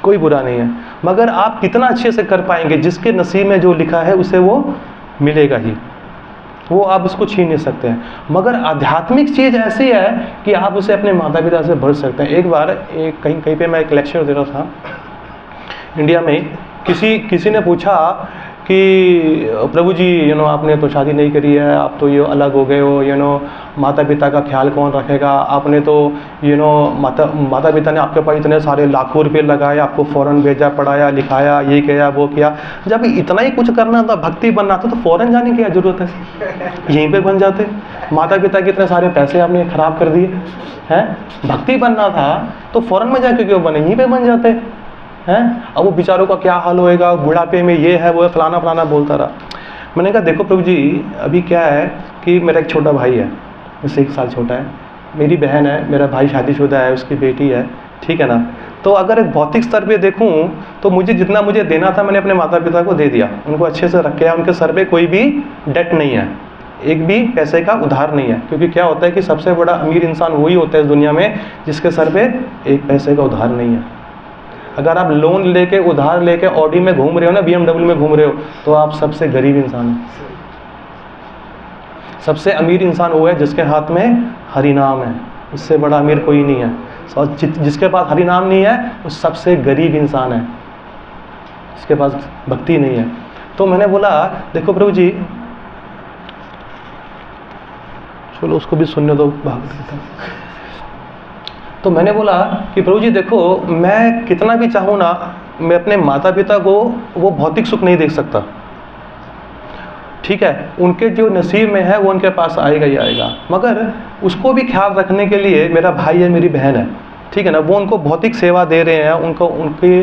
कोई बुरा नहीं है। मगर आप कितना अच्छे से कर पाएंगे, जिसके नसीब में जो लिखा है उसे वो मिलेगा ही, वो आप उसको छीन नहीं सकते हैं। मगर आध्यात्मिक चीज़ ऐसी है कि आप उसे अपने माता पिता से भर सकते हैं। एक बार कहीं पे मैं एक लेक्चर दे रहा था इंडिया में, किसी ने पूछा कि प्रभु जी, आपने तो शादी नहीं करी है, आप तो ये अलग हो गए हो, माता पिता का ख्याल कौन रखेगा? आपने तो माता पिता ने आपके ऊपर इतने सारे लाखों रुपए लगाए, आपको फॉरेन भेजा, पढ़ाया, लिखाया, ये किया, वो किया। जब इतना ही कुछ करना था, भक्ति बनना था, तो फॉरेन जाने की क्या जरूरत है? यहीं पे बन जाते। माता पिता के इतने सारे पैसे आपने खराब कर दिए हैं। भक्ति बनना था तो फॉरेन में जाके क्यों बने, यहीं पे बन जाते हैं। अब वो बेचारों का क्या हाल होएगा, बुढ़ापे में ये है वो है, फलाना बोलता रहा। मैंने कहा देखो प्रभु जी, अभी क्या है कि मेरा एक छोटा भाई है, मुझसे 1 साल छोटा है, मेरी बहन है, मेरा भाई शादीशुदा है, उसकी बेटी है, ठीक है ना। तो अगर एक भौतिक स्तर पे देखूं तो मुझे जितना मुझे देना था मैंने अपने माता पिता को दे दिया, उनको अच्छे से रखा, उनके सर पे कोई भी डेट नहीं है, एक भी पैसे का उधार नहीं है। क्योंकि क्या होता है कि सबसे बड़ा अमीर इंसान वही होता है इस दुनिया में जिसके सर पे एक पैसे का उधार नहीं है। अगर आप लोन लेके, उधार लेके ऑडी में घूम रहे हो ना, BMW में घूम रहे हो, तो आप सबसे गरीब इंसान हो। सबसे अमीर इंसान वो है जिसके हाथ में हरि नाम है, उससे बड़ा अमीर कोई नहीं है। और जिसके पास हरि नाम नहीं है वो सबसे गरीब इंसान है, जिसके पास भक्ति नहीं है। तो मैंने बोला देखो प्रभु जी, चलो उसको भी सुनने दो, भागवत। तो मैंने बोला कि प्रभु जी देखो, मैं कितना भी चाहूँ ना, मैं अपने माता पिता को वो भौतिक सुख नहीं दे सकता, ठीक है। उनके जो नसीब में है वो उनके पास आएगा ही आएगा। मगर उसको भी ख्याल रखने के लिए मेरा भाई है, मेरी बहन है, ठीक है ना, वो उनको भौतिक सेवा दे रहे हैं,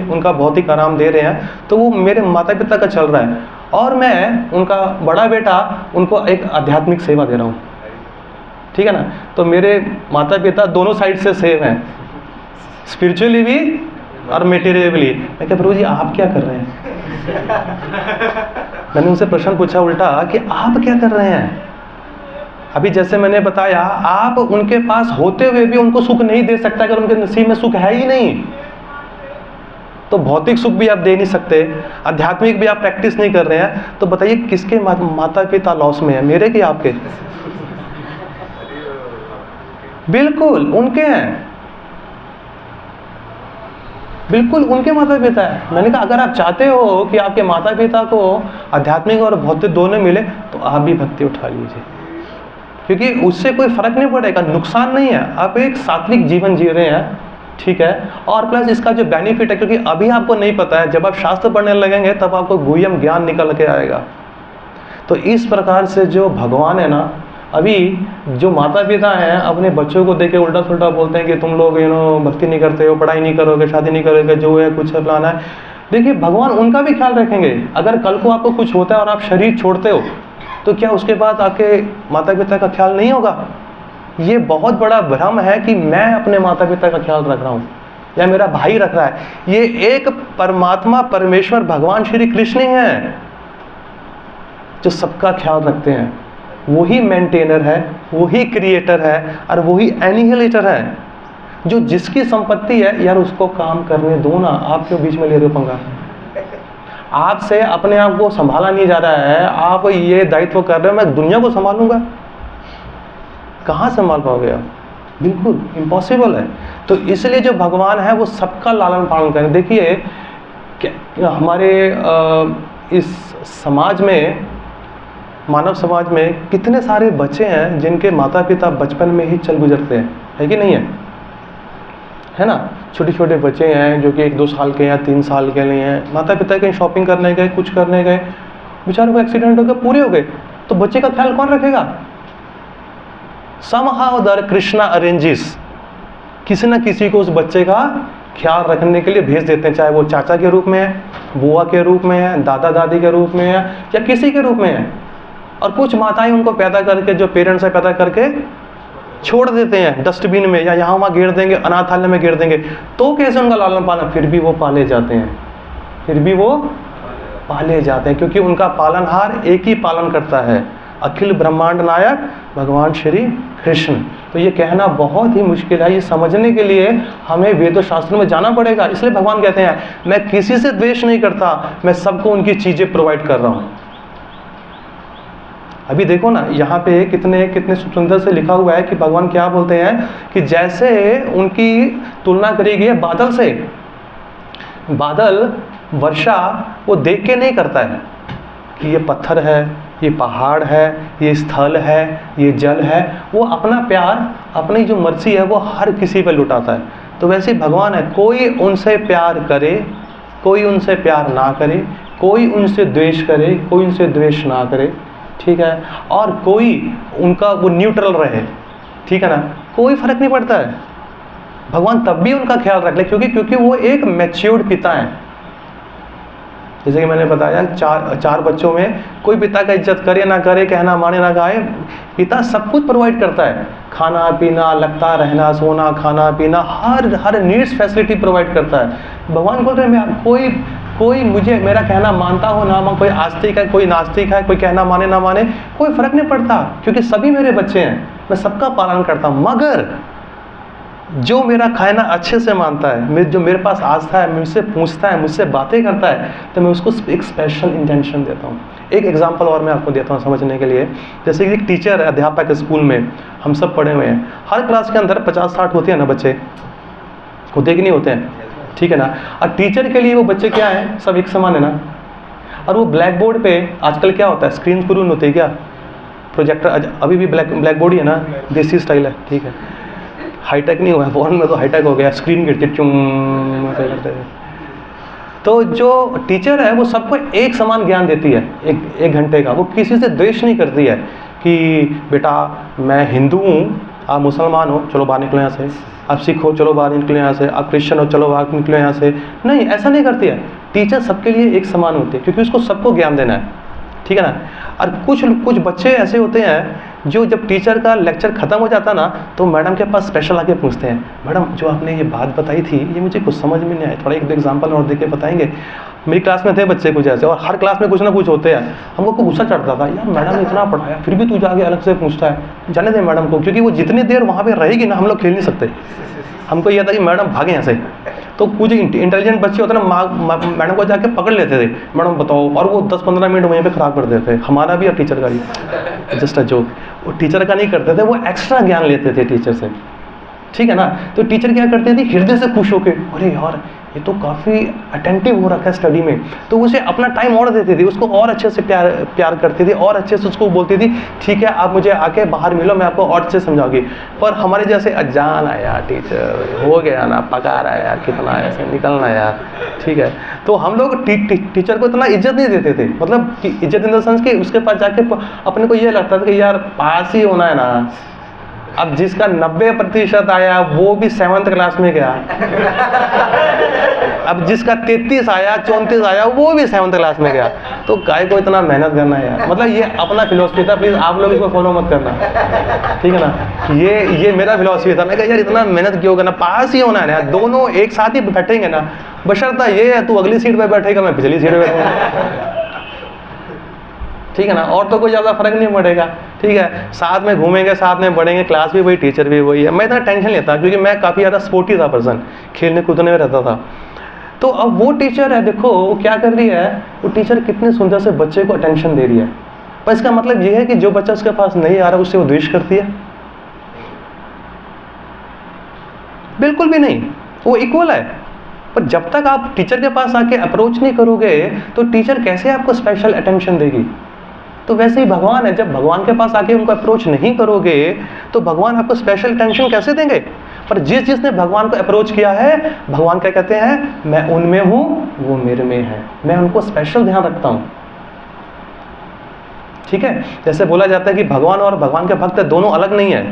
उनका भौतिक आराम दे रहे हैं, तो वो मेरे माता पिता का चल रहा है। और मैं उनका बड़ा बेटा, उनको एक आध्यात्मिक सेवा दे रहा हूँ, ठीक है ना। तो मेरे माता पिता दोनों साइड से सेव हैं, स्पिरिचुअली भी और मेटेरियली। मैं कहा प्रभु जी आप क्या कर रहे हैं? मैंने उनसे प्रश्न पूछा उल्टा कि आप क्या कर रहे हैं? अभी जैसे मैंने बताया, आप उनके पास होते हुए भी उनको सुख नहीं दे सकता अगर उनके नसीब में सुख है ही नहीं। तो भौतिक सुख भी आप दे नहीं सकते, आध्यात्मिक भी आप प्रैक्टिस नहीं कर रहे हैं, तो बताइए किसके माता पिता लॉस में है, मेरे कि आपके? बिल्कुल उनके हैं, बिल्कुल उनके माता पिता है। मैंने कहा अगर आप चाहते हो कि आपके माता पिता को आध्यात्मिक और भौतिक दोनों मिले तो आप भी भक्ति उठा लीजिए, क्योंकि उससे कोई फर्क नहीं पड़ेगा, नुकसान नहीं है। आप एक सात्विक जीवन जी रहे हैं, ठीक है। और प्लस इसका जो बेनिफिट है, क्योंकि अभी आपको नहीं पता है, जब आप शास्त्र पढ़ने लगेंगे तब आपको गुह्यम ज्ञान निकल के आएगा। तो इस प्रकार से जो भगवान है ना, अभी जो माता पिता हैं अपने बच्चों को देख के उल्टा सुल्टा बोलते हैं कि तुम लोग भक्ति नहीं करते हो, पढ़ाई नहीं करोगे, शादी नहीं करोगे, जो है कुछ है फलाना है। देखिए भगवान उनका भी ख्याल रखेंगे। अगर कल को आपको कुछ होता है और आप शरीर छोड़ते हो तो क्या उसके बाद आपके माता पिता का ख्याल नहीं होगा? ये बहुत बड़ा भ्रम है कि मैं अपने माता पिता का ख्याल रख रहा हूँ या मेरा भाई रख रहा है। ये एक परमात्मा परमेश्वर भगवान श्री कृष्ण ही है जो सबका ख्याल रखते हैं। वही मेंटेनर है, वही क्रिएटर है और वही एनिहिलेटर है। जो जिसकी संपत्ति है यार उसको काम करने दो ना, आप क्यों बीच में ले रहे हो पंगा? आपसे अपने आप को संभाला नहीं जा रहा है, आप ये दायित्व कर रहे हो मैं दुनिया को संभालूंगा, कहाँ संभाल पाओगे आप? बिल्कुल इम्पॉसिबल है। तो इसलिए जो भगवान है वो सबका लालन पालन करें। देखिए हमारे इस समाज में, मानव समाज में कितने सारे बच्चे हैं जिनके माता पिता बचपन में ही चल गुजरते हैं, है कि नहीं है ना? छोटे छोटे बच्चे हैं जो कि 1-2 साल के या 3 साल के लिए हैं, माता पिता कहीं शॉपिंग करने गए, कुछ करने गए, बेचारों को एक्सीडेंट हो गया, पूरे हो गए, तो बच्चे का ख्याल कौन रखेगा? Somehow the Krishna arranges, किसी न किसी को उस बच्चे का ख्याल रखने के लिए भेज देते हैं, चाहे वो चाचा के रूप में है, बुआ के रूप में है, दादा दादी के रूप में है या किसी के रूप में है। और कुछ माताएं उनको पैदा करके, जो पेरेंट्स है, पैदा करके छोड़ देते हैं डस्टबिन में या यहाँ वहाँ गिर देंगे, अनाथालय में गिर देंगे। तो कैसे उनका लालन पालन? फिर भी वो पाले जाते हैं, फिर भी वो पाले जाते हैं, क्योंकि उनका पालनहार एक ही पालन करता है, अखिल ब्रह्मांड नायक भगवान श्री कृष्ण। तो ये कहना बहुत ही मुश्किल है, ये समझने के लिए हमें वेदों शास्त्रों में जाना पड़ेगा। इसलिए भगवान कहते हैं मैं किसी से द्वेष नहीं करता, मैं सबको उनकी चीजें प्रोवाइड कर रहा हूँ। अभी देखो ना यहाँ पे कितने सुंदर से लिखा हुआ है कि भगवान क्या बोलते हैं कि जैसे उनकी तुलना करी गई है बादल से। बादल वर्षा वो देख के नहीं करता है कि ये पत्थर है, ये पहाड़ है, ये स्थल है, ये जल है। वो अपना प्यार, अपनी जो मर्जी है वो हर किसी पे लुटाता है। तो वैसे भगवान है, कोई उनसे प्यार करे, कोई उनसे प्यार ना करे, कोई उनसे द्वेष करे, कोई उनसे द्वेष ना करे, ठीक है, और कोई उनका वो न्यूट्रल रहे, ठीक है ना, कोई फर्क नहीं पड़ता है। भगवान तब भी उनका ख्याल रख ले, क्योंकि वो एक मैच्योर्ड पिता है। जैसे कि मैंने बताया, चार बच्चों में कोई पिता का इज्जत करे ना करे, कहना माने ना गाए, पिता सब कुछ प्रोवाइड करता है, खाना पीना, लगता रहना, सोना, खाना पीना, हर नीड्स फैसिलिटी प्रोवाइड करता है। भगवान बोल रहे हैं कोई मुझे मेरा कहना मानता हो ना, कोई आस्तिक है, कोई नास्तिक है, कोई कहना माने ना माने, कोई फर्क नहीं पड़ता, क्योंकि सभी मेरे बच्चे हैं, मैं सबका पालन करता हूँ। मगर जो मेरा कहना अच्छे से मानता है, जो मेरे पास आस्था है, मुझसे पूछता है, मुझसे बातें करता है, तो मैं उसको एक स्पेशल इंटेंशन देता हूँ। एक एग्जांपल और मैं आपको देता हूँ समझने के लिए। जैसे कि एक टीचर है, अध्यापक स्कूल में, हम सब पढ़े हुए हैं, हर क्लास के अंदर 50-60 होते हैं ना बच्चे, होते कि नहीं होते हैं, ठीक है ना। और टीचर के लिए वो बच्चे क्या हैं, सब एक समान है ना। और वो ब्लैक बोर्ड पे आजकल क्या होता है, स्क्रीन स्क्रून होती है क्या, प्रोजेक्टर, अभी भी ब्लैक बोर्ड ही है ना, देसी स्टाइल है, ठीक है, हाईटेक नहीं हुआ है, फॉरेन में तो हाईटेक हो गया, स्क्रीन गिरती चुम करते हैं। तो जो टीचर है वो सबको एक समान ज्ञान देती है, एक घंटे का। वो किसी से द्वेष नहीं करती है कि बेटा मैं हिंदू हूँ, आप मुसलमान हो, चलो बाहर निकलो यहाँ से, आप सिख हो, चलो बाहर निकलो यहाँ से, आप क्रिश्चियन हो, चलो बाहर निकलो यहाँ से। नहीं, ऐसा नहीं करती है। टीचर सबके लिए एक समान होती है, क्योंकि उसको सबको ज्ञान देना है, ठीक है ना। और कुछ बच्चे ऐसे होते हैं जो जब टीचर का लेक्चर ख़त्म हो जाता ना, तो मैडम के पास स्पेशल आके पूछते हैं, मैडम जो आपने ये बात बताई थी ये मुझे कुछ समझ में नहीं आया, थोड़ा एक एग्जांपल और देके बताएंगे। मेरी क्लास में थे बच्चे कुछ ऐसे, और हर क्लास में कुछ ना कुछ होते हैं। हमको गुस्सा चढ़ता था, यार मैडम ने इतना पढ़ाया फिर भी तू जाके अलग से पूछता है। जाने दे मैडम को, क्योंकि वो जितनी देर वहाँ पर रहेगी ना, हम लोग खेल नहीं सकते। हमको यह था कि मैडम भागे यहाँ से। तो कुछ इंटेलिजेंट बच्चे होते ना, मैडम को जाके पकड़ लेते थे, मैडम बताओ, और वो 10-15 मिनट वहीं पे ख़राब कर देते, हमारा भी और टीचर का भी। Just a joke. वो टीचर का नहीं करते थे, वो एक्स्ट्रा ज्ञान लेते थे टीचर से, ठीक है ना। तो टीचर क्या करते थे, हृदय से खुश होके, अरे यार ये तो काफ़ी अटेंटिव हो रखा है स्टडी में, तो उसे अपना टाइम और देती थी, उसको और अच्छे से प्यार करती थी, और अच्छे से उसको बोलती थी, ठीक है आप मुझे आके बाहर मिलो, मैं आपको और अच्छे से समझाऊंगी। पर हमारे जैसे अजान आया टीचर, हो गया ना, पका रहा है यार, कितना ऐसे निकलना यार, ठीक ठीक है। तो हम लोग टीचर को इतना इज्जत नहीं देते थे, मतलब कि इज्जत इन द सेंस कि उसके पास जाके अपने को ये लगता था कि यार पास ही होना है ना। अब जिसका 90% आया वो भी 7th क्लास में गया, अब जिसका 33 आया 34 आया वो भी 7th क्लास में गया। तो काय को इतना मेहनत करना है यार, मतलब ये अपना फिलोसफी था, प्लीज आप लोग इसको फॉलो मत करना, ठीक है ना। ये मेरा फिलोसफी था, मैं कहा यार इतना मेहनत क्यों करना, पास ही होना है यार, दोनों एक साथ ही बैठेंगे ना, बशर्ता ये है तू अगली सीट पे बैठेगा मैं पिछली सीट पे बैठूंगा, ठीक है ना, और तो कोई ज़्यादा फर्क नहीं पड़ेगा, ठीक है। साथ में घूमेंगे, साथ में बढ़ेंगे, क्लास भी वही, टीचर भी वही है। मैं इतना टेंशन लेता क्योंकि मैं काफ़ी ज़्यादा स्पोर्टी था पर्सन, खेलने कूदने में रहता था। तो अब वो टीचर है, देखो वो क्या कर रही है, वो टीचर कितने सुंदर से बच्चे को अटेंशन दे रही है, पर इसका मतलब ये है कि जो बच्चा उसके पास नहीं आ रहा उससे वो द्वेष करती है? बिल्कुल भी नहीं, वो इक्वल है। पर जब तक आप टीचर के पास आके अप्रोच नहीं करोगे तो टीचर कैसे आपको स्पेशल अटेंशन देगी? तो वैसे ही भगवान है, जब भगवान के पास आके उनको अप्रोच नहीं करोगे तो भगवान आपको स्पेशल अटेंशन कैसे देंगे? पर जिसने भगवान को अप्रोच किया है, भगवान क्या कहते हैं, मैं उनमें हूं वो मेरे में है, मैं उनको स्पेशल ध्यान रखता हूं, ठीक है। जैसे बोला जाता है कि भगवान और भगवान के भक्त दोनों अलग नहीं है।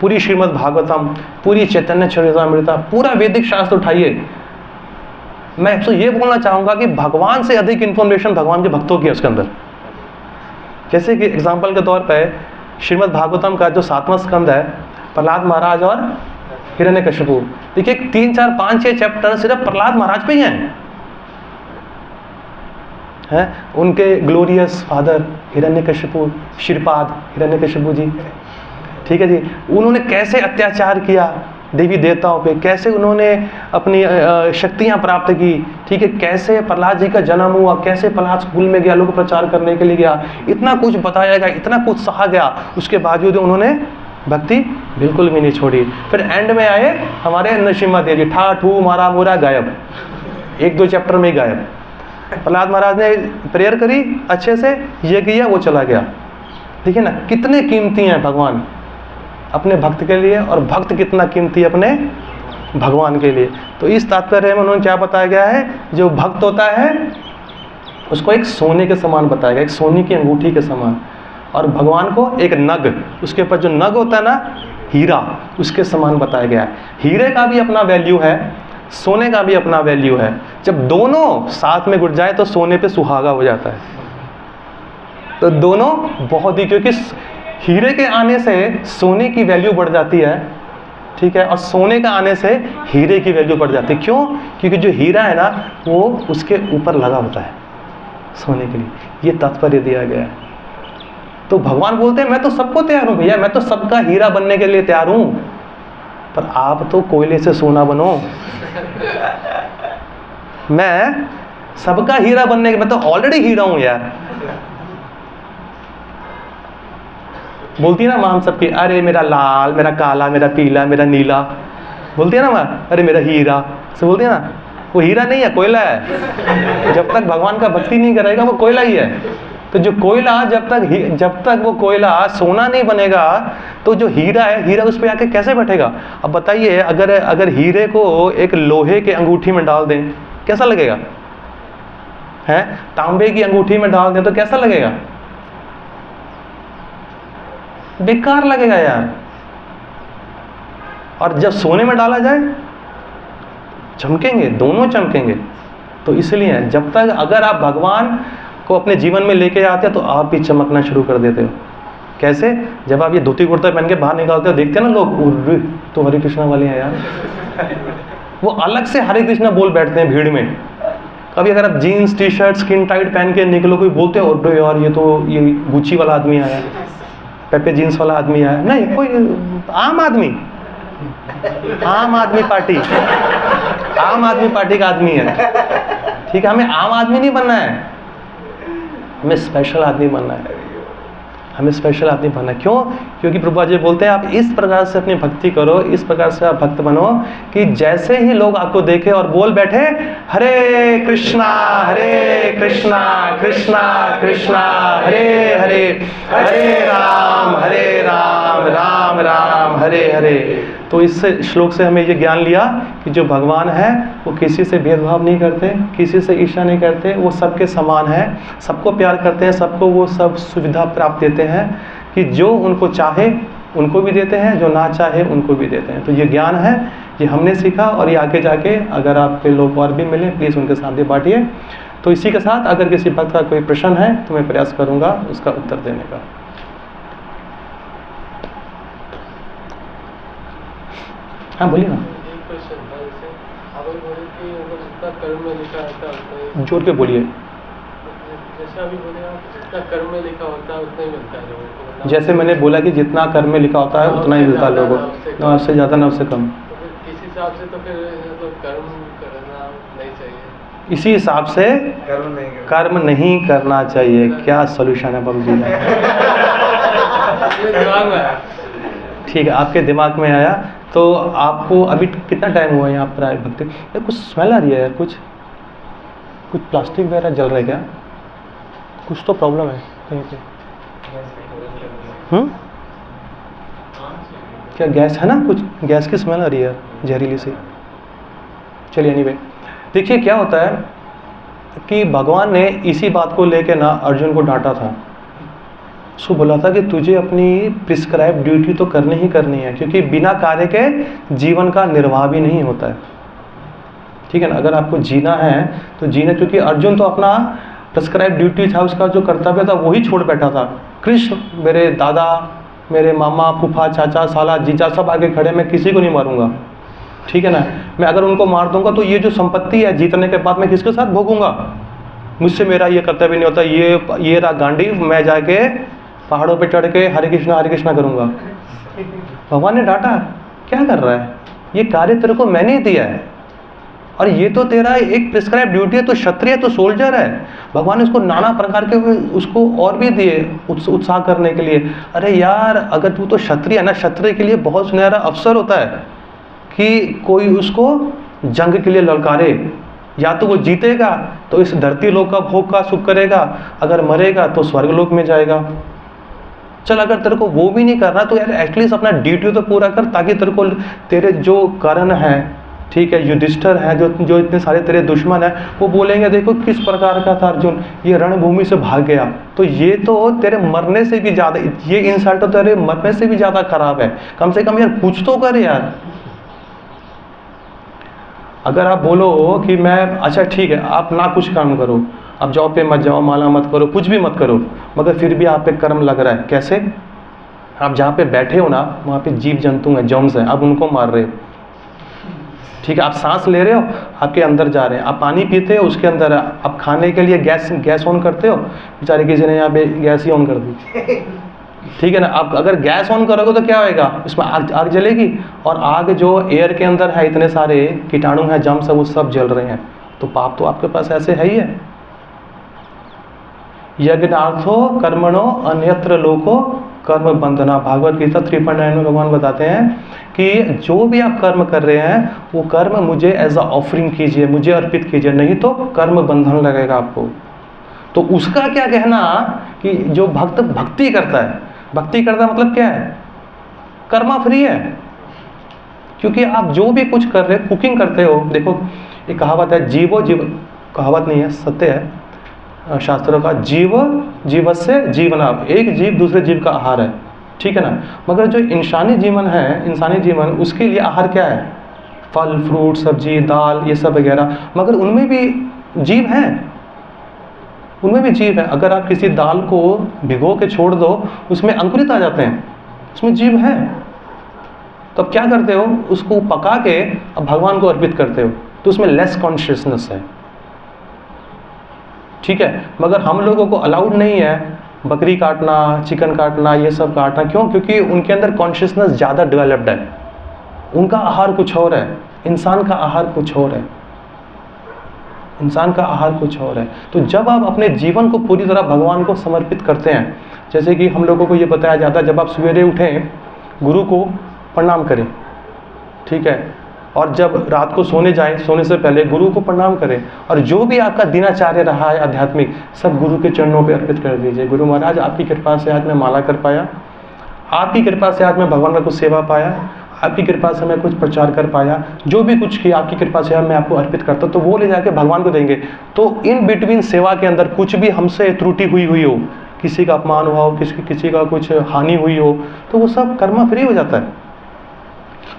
पूरी श्रीमद् भागवतम, पूरी चैतन्य चरितामृता, पूरा वैदिक शास्त्र उठाइए, मैं आपसे ये बोलना चाहूंगा कि भगवान से अधिक इंफॉर्मेशन भगवान के भक्तों की है उसके अंदर। जैसे कि एग्जाम्पल के तौर पे श्रीमद् भागवतम का जो 7वां स्कंद है, प्रहलाद महाराज और हिरण्यकशिपु, देखिए 3, 4, 5, 6 चैप्टर सिर्फ प्रहलाद महाराज पे ही हैं, उनके ग्लोरियस फादर हिरण्यकशिपु, श्रीपाद हिरण्यकशिपु जी, ठीक है जी, उन्होंने कैसे अत्याचार किया देवी देवताओं पे, कैसे उन्होंने अपनी शक्तियां प्राप्त की, ठीक है, कैसे प्रहलाद जी का जन्म हुआ, कैसे प्रहलाद स्कूल में गया, लोग प्रचार करने के लिए गया, इतना कुछ बताया गया, इतना कुछ सहा गया, उसके बावजूद उन्होंने भक्ति बिल्कुल भी नहीं छोड़ी। फिर एंड में आए हमारे नरसिम्हा देव जी, ठा ठू मारा मोरा गायब, 1-2 चैप्टर में ही गायब। प्रहलाद महाराज ने प्रेयर करी अच्छे से, ये किया, वो चला गया। देखिए ना कितने कीमती हैं भगवान अपने भक्त के लिए, और भक्त कितना कीमती अपने भगवान के लिए। तो इस तात्पर्य में उन्होंने क्या बताया गया है, जो भक्त होता है उसको एक सोने के समान बताया गया, एक सोने की अंगूठी के समान, और भगवान को एक नग, उसके ऊपर जो नग होता है ना हीरा, उसके समान बताया गया है। हीरे का भी अपना वैल्यू है, सोने का भी अपना वैल्यू है। जब दोनों साथ में जुड़ जाए तो सोने पे सुहागा हो जाता है। तो दोनों बहुत ही, क्योंकि हीरे के आने से सोने की वैल्यू बढ़ जाती है, ठीक है, और सोने का आने से हीरे की वैल्यू बढ़ जाती है। क्यों? क्योंकि जो हीरा है ना वो उसके ऊपर लगा होता है सोने के लिए, ये तात्पर्य दिया गया है। तो भगवान बोलते हैं मैं तो सबको तैयार हूं भैया, मैं तो सबका हीरा बनने के लिए तैयार हूं, पर आप तो कोयले से सोना बनो। मैं सबका हीरा बनने के, मैं तो ऑलरेडी हीरा हूं यार। बोलती है ना माँ हम सबकी, अरे मेरा लाल, मेरा काला, मेरा पीला, मेरा नीला, बोलती है ना माँ, अरे मेरा हीरा, से बोलती है ना, वो हीरा नहीं है, कोयला है। जब तक भगवान का भक्ति नहीं करेगा वो कोयला ही है। तो जो कोयला जब तक वो कोयला सोना नहीं बनेगा तो जो हीरा है, हीरा उस पर आके कैसे बैठेगा? अब बताइए, अगर हीरे को एक लोहे के अंगूठी में डाल दें कैसा लगेगा? है, तांबे की अंगूठी में डाल दें तो कैसा लगेगा? बेकार लगेगा यार। और जब सोने में डाला जाए चमकेंगे, दोनों चमकेंगे। तो इसलिए जब तक अगर आप भगवान को अपने जीवन में लेके आते हैं तो आप भी चमकना शुरू कर देते हो। कैसे? जब आप ये धोती कुर्ता पहन के बाहर निकलते हो, देखते हैं ना लोग, तो हरे कृष्णा वाले हैं यार, वो अलग से हरे कृष्णा बोल बैठते हैं भीड़ में। कभी अगर आप jeans T shirt skin tight पहन के निकलो, कोई बोलते हो अरे यार ये गुच्ची वाला आदमी आया, पेपे जीन्स वाला आदमी आया, नहीं, कोई आम आदमी पार्टी, आम आदमी पार्टी का आदमी है, ठीक है। हमें आम आदमी नहीं बनना है, हमें स्पेशल आदमी बनना है। हमें स्पेशल आदमी बनना। क्यों? क्योंकि प्रभुपाद जी बोलते हैं आप इस प्रकार से अपनी भक्ति करो, इस प्रकार से आप भक्त बनो कि जैसे ही लोग आपको देखे और बोल बैठे हरे कृष्णा कृष्णा कृष्णा हरे हरे, हरे राम राम राम हरे हरे। तो इस श्लोक से हमें ये ज्ञान लिया कि जो भगवान है वो किसी से भेदभाव नहीं करते, किसी से ईर्ष्या नहीं करते, वो सबके समान है, सबको प्यार करते हैं, सबको वो सब सुविधा प्राप्त देते हैं कि जो उनको चाहे उनको भी देते हैं, जो ना चाहे उनको भी देते हैं। तो ये ज्ञान है, ये हमने सीखा और ये आगे जाके अगर आपके लोग और भी मिले प्लीज़ उनके साथ भी बांटिए। तो इसी के साथ अगर किसी भक्त का कोई प्रश्न है तो मैं प्रयास करूँगा उसका उत्तर देने का। हाँ बोलिए ना। एक क्वेश्चन था, जैसे आप बोले कि जितना कर्म में लिखा होता है उतना ही, जोर के बोलिए। जैसे अभी बोले आप जितना कर्म में लिखा होता है उतना ही मिलता है लोगों को, जैसे मैंने बोला कि जितना कर्म में लिखा होता है उतना ही मिलता है लोगों को, ना उससे ज़्यादा ना उससे कम। तो फिर किस हिसाब से, तो फिर मतलब कर्म करना नहीं चाहिए, इसी हिसाब से कर्म नहीं करना चाहिए। क्या सोल्यूशन है बाबू जी? दिमाग में आया। ठीक है, आपके दिमाग में आया। तो आपको अभी कितना टाइम हुआ है यहाँ पर आए भक्ति? यार कुछ स्मेल आ रही है यार, कुछ प्लास्टिक वगैरह जल रहा है क्या? कुछ तो प्रॉब्लम है कहीं पे। क्या गैस है ना? कुछ गैस की स्मेल आ रही है जहरीली सी। चलिए एनीवे, देखिए क्या होता है कि भगवान ने इसी बात को लेके ना अर्जुन को डांटा था। उसको बोला था कि तुझे अपनी प्रिस्क्राइब ड्यूटी तो करनी ही करनी है, क्योंकि बिना कार्य के जीवन का निर्वाह भी नहीं होता है। ठीक है ना? अगर आपको जीना है तो जीना, क्योंकि अर्जुन तो अपना प्रिस्क्राइब ड्यूटी था, उसका जो कर्तव्य था वही छोड़ बैठा था। कृष्ण, मेरे दादा, मेरे मामा, फूफा, चाचा, साला, जीजा सब आगे खड़े, मैं किसी को नहीं मारूंगा। ठीक है ना? मैं अगर उनको मार दूंगा तो ये जो संपत्ति है जीतने के बाद मैं किसके साथ भोगूंगा? मुझसे मेरा ये कर्तव्य नहीं होता। ये रहा गांडी, मैं जाके पहाड़ों पे चढ़ के हरे कृष्णा करूंगा। भगवान ने डांटा, क्या कर रहा है? ये कार्य तेरे को मैंने ही दिया है और ये तो तेरा एक प्रिस्क्राइब ड्यूटी है। तो क्षत्रिय, तो सोल्जर है। भगवान ने उसको नाना प्रकार के उसको और भी दिए उत्साह करने के लिए। अरे यार, अगर तू तो क्षत्रिय है ना, क्षत्रिय के लिए बहुत सुनहरा अवसर होता है कि कोई उसको जंग के लिए ललकारे। या तो वो जीतेगा तो इस धरती लोक का भोग का सुख करेगा, अगर मरेगा तो स्वर्ग लोक में जाएगा। चल, अगर तेरे को वो भी नहीं करना तो यार एटलीस्ट अपना ड्यूटी तो पूरा कर, ताकि तेरे को तेरे जो कर्ण है, ठीक है, युधिष्ठिर है, जो इतने सारे तेरे दुश्मन है, वो बोलेंगे देखो किस प्रकार का था अर्जुन, ये रणभूमि से भाग गया। तो ये तो तेरे मरने से भी ज़्यादा, ये इंसल्ट तो तेरे मरने से भी ज़्यादा खराब है। कम से कम यार कुछ तो कर यार। अगर आप बोलो कि मैं, अच्छा ठीक है, आप ना कुछ काम करो, आप जॉब पे मत जाओ, माला मत करो, कुछ भी मत करो, मगर फिर भी आप पे कर्म लग रहा है। कैसे? आप जहाँ पे बैठे हो ना, वहाँ पे जीव जंतु हैं, जर्म्स हैं, आप उनको मार रहे हो। ठीक है, आप सांस ले रहे हो, आपके अंदर जा रहे हैं। आप पानी पीते हो, उसके अंदर। आप खाने के लिए गैस ऑन करते हो, बेचारे किसी ने यहाँ पे गैस ही ऑन कर दी। ठीक है ना? आप अगर गैस ऑन करोगे तो क्या होएगा? उसमें आग जलेगी, और आग जो एयर के अंदर है, इतने सारे कीटाणु हैं, जर्म्स हैं, वो सब जल रहे हैं। तो पाप तो आपके पास ऐसे है ही है। यज्ञार्थो कर्मणो अन्यत्र लोको कर्म बंधना। भागवत गीता 3.9 में भगवान बताते हैं कि जो भी आप कर्म कर रहे हैं वो कर्म मुझे एज अ ऑफरिंग कीजिए, मुझे अर्पित कीजिए, नहीं तो कर्म बंधन लगेगा आपको। तो उसका क्या कहना कि जो भक्त भक्ति करता है, भक्ति करता मतलब क्या है? कर्मा फ्री है। क्योंकि आप जो भी कुछ कर रहे, कुकिंग करते हो, देखो एक कहावत है, जीवो जीव, कहावत नहीं है, सत्य है शास्त्रों का, जीव जीवस्य जीवना। एक जीव दूसरे जीव का आहार है। ठीक है ना? मगर जो इंसानी जीवन है, इंसानी जीवन, उसके लिए आहार क्या है? फल, फ्रूट, सब्जी, दाल, ये सब वगैरह। मगर उनमें भी जीव हैं, उनमें भी जीव है। अगर आप किसी दाल को भिगो के छोड़ दो, उसमें अंकुरित आ जाते हैं, उसमें जीव है। तो अब क्या करते हो? उसको पका के अब भगवान को अर्पित करते हो, तो उसमें लेस कॉन्शियसनेस है। ठीक है? मगर हम लोगों को अलाउड नहीं है बकरी काटना, चिकन काटना, ये सब काटना। क्यों? क्योंकि उनके अंदर कॉन्शियसनेस ज़्यादा डेवलप्ड है। उनका आहार कुछ और है, इंसान का आहार कुछ और है। इंसान का आहार कुछ और है। तो जब आप अपने जीवन को पूरी तरह भगवान को समर्पित करते हैं, जैसे कि हम लोगों को ये बताया जाता है, जब आप सवेरे उठें गुरु को प्रणाम करें, ठीक है, और जब रात को सोने जाएं, सोने से पहले गुरु को प्रणाम करें, और जो भी आपका दिनचर्या रहा है आध्यात्मिक, सब गुरु के चरणों पे अर्पित कर दीजिए। गुरु महाराज, आपकी कृपा से आज मैं माला कर पाया, आपकी कृपा से आज मैं भगवान का कुछ सेवा पाया, आपकी कृपा से मैं कुछ प्रचार कर पाया, जो भी कुछ किया आपकी कृपा से मैं आपको अर्पित करता हूँ, तो वो ले जाके भगवान को देंगे। तो इन बिटवीन सेवा के अंदर कुछ भी हमसे त्रुटि हुई हो, किसी का अपमान हुआ हो, किसी का कुछ हानि हुई हो, तो वो सब कर्मा फ्री हो जाता है।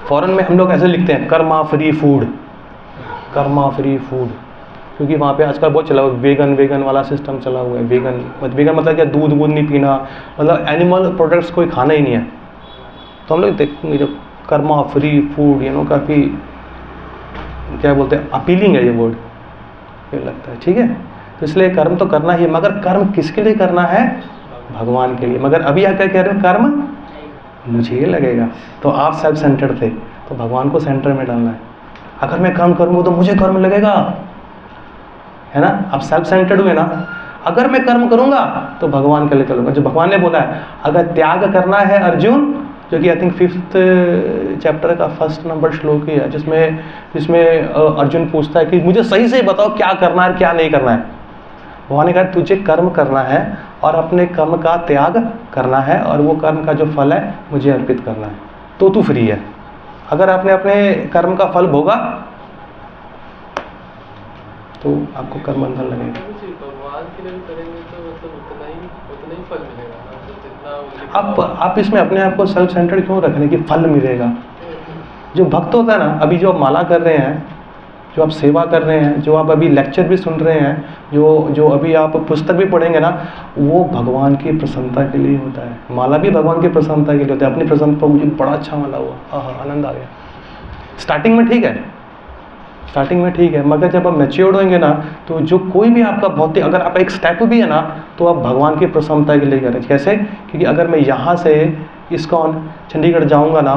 फॉरेन में हम लोग ऐसे लिखते हैं, Karma free food, Karma free food, क्योंकि वहाँ पे आजकल बहुत चला हुआ वेगन वाला सिस्टम चला हुआ है। वेगन मतलब क्या, दूध नहीं पीना, मतलब एनिमल प्रोडक्ट्स कोई खाना ही नहीं है। तो हम लोग देखेंगे जब कर्मा फ्री फूड, काफ़ी क्या बोलते हैं, अपीलिंग है ये वर्ड, ये लगता है, ठीक है। तो इसलिए कर्म तो करना ही, मगर कर्म किसके लिए करना है? भगवान के लिए। मगर अभी आप क्या कह रहे हो, कर्म मुझे ये लगेगा, तो आप सेल्फ सेंटर्ड थे, तो भगवान को सेंटर में डालना है। अगर मैं कर्म करूँगा तो मुझे कर्म लगेगा, है ना, आप सेल्फ सेंटर्ड हुए ना। अगर मैं कर्म करूँगा तो भगवान के लिए करूँगा, जो भगवान ने बोला है। अगर त्याग करना है अर्जुन, जो कि आई थिंक 5th चैप्टर का 1st नंबर श्लोक ही है, जिसमें अर्जुन पूछता है कि मुझे सही से बताओ क्या करना है क्या नहीं करना है। भगवान ने कहा तुझे कर्म करना है और अपने कर्म का त्याग करना है, और वो कर्म का जो फल है मुझे अर्पित करना है, तो तू फ्री है। अगर आपने अपने कर्म का फल भोगा तो आपको कर्म बंधन लगेगा। भगवान के लिए भी करेंगे तो मतलब उतना ही फल मिलेगा ना, जितना आप इसमें अपने आप को सेल्फ सेंटर्ड क्यों रख रहे हैं कि फल मिलेगा? जो भक्त होता है ना, अभी जो आप माला कर रहे हैं, जो आप सेवा कर रहे हैं, जो आप अभी लेक्चर भी सुन रहे हैं, जो अभी आप पुस्तक भी पढ़ेंगे ना, वो भगवान की प्रसन्नता के लिए होता है। माला भी भगवान की प्रसन्नता के लिए होता है। अपनी प्रसन्नता, मुझे बड़ा अच्छा माला हुआ, आनंद आ गया। स्टार्टिंग में ठीक है, मगर जब आप मैच्योर्ड होंगे ना, तो जो कोई भी आपका भौतिक, अगर आप एक स्टेप भी है ना, तो आप भगवान की प्रसन्नता के लिए करें। कैसे? क्योंकि अगर मैं यहाँ से इस्कॉन चंडीगढ़ जाऊँगा ना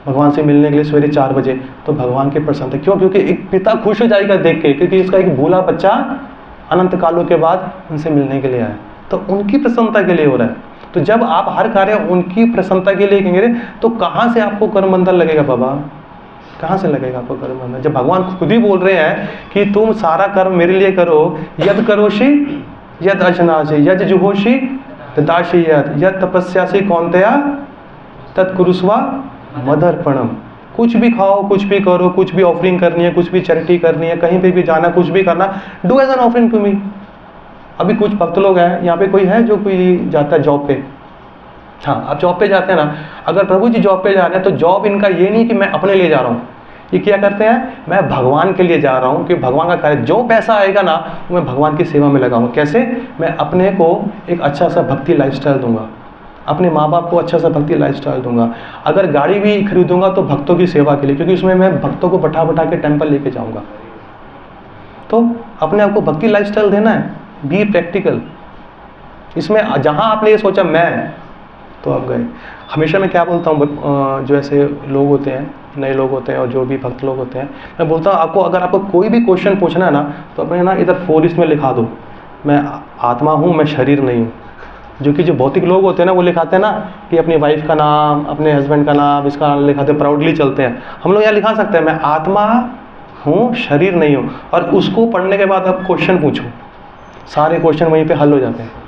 भगवान से मिलने के लिए सवेरे 4 बजे, तो भगवान की प्रसन्नता, क्यों? क्योंकि एक पिता खुश हो जाएगा देख के, क्योंकि इसका एक भूला बच्चा अनंत कालों के बाद उनसे मिलने के लिए आया, तो उनकी प्रसन्नता के लिए हो रहा है। तो जब आप हर कार्य उनकी प्रसन्नता के लिए करेंगे, तो कहाँ से आपको कर्म बंधन लगेगा बाबा? कहाँ से लगेगा आपको कर्म बंधन? जब भगवान खुद ही बोल रहे हैं कि तुम सारा कर्म मेरे लिए करो, यद करोषि यद अजनासि यद जुहोषि तदासि यद तपस्यासि कौन्तेय तत्कुरुस्वा मदर्पणम। कुछ भी खाओ, कुछ भी करो, कुछ भी ऑफरिंग करनी है, कुछ भी चैरिटी करनी है, कहीं पे भी जाना, कुछ भी करना, do as an offering to me. अभी कुछ भक्त लोग हैं यहाँ पे, कोई है जो कोई जाता है जॉब पे, हाँ आप जॉब पे जाते हैं ना, अगर प्रभु जी जॉब पे जा रहे हैं तो जॉब इनका ये नहीं कि मैं अपने लिए जा रहा हूँ, ये क्या करते हैं, मैं भगवान के लिए जा रहा हूँ, कि भगवान का कार्य, जो पैसा आएगा ना वो मैं भगवान की सेवा में लगाऊँ। कैसे? मैं अपने को एक अच्छा सा भक्ति लाइफस्टाइल दूंगा, अपने माँ बाप को अच्छा सा भक्ति लाइफस्टाइल दूंगा। अगर गाड़ी भी खरीदूंगा तो भक्तों की सेवा के लिए, क्योंकि उसमें मैं भक्तों को बैठा के टेम्पल लेके जाऊंगा। तो अपने आप को भक्ति लाइफस्टाइल देना है, बी प्रैक्टिकल। इसमें जहाँ आपने ये सोचा मैं, तो आप गए। हमेशा मैं क्या बोलता हूँ, जो ऐसे लोग होते हैं, नए लोग होते हैं और जो भी भक्त लोग होते हैं, मैं बोलता हूँ आपको, अगर आपको कोई भी क्वेश्चन पूछना है ना, तो अपने ना इधर 4 इसमें लिखा दो, मैं आत्मा हूँ, मैं शरीर नहीं हूँ। जो भौतिक लोग होते हैं ना, वो लिखाते हैं ना कि अपनी वाइफ का नाम, अपने हस्बैंड का नाम, इसका नाम लिखाते हैं, प्राउडली चलते हैं। हम लोग यहाँ लिखा सकते हैं मैं आत्मा हूँ, शरीर नहीं हूँ, और उसको पढ़ने के बाद आप क्वेश्चन पूछो, सारे क्वेश्चन वहीं पे हल हो जाते हैं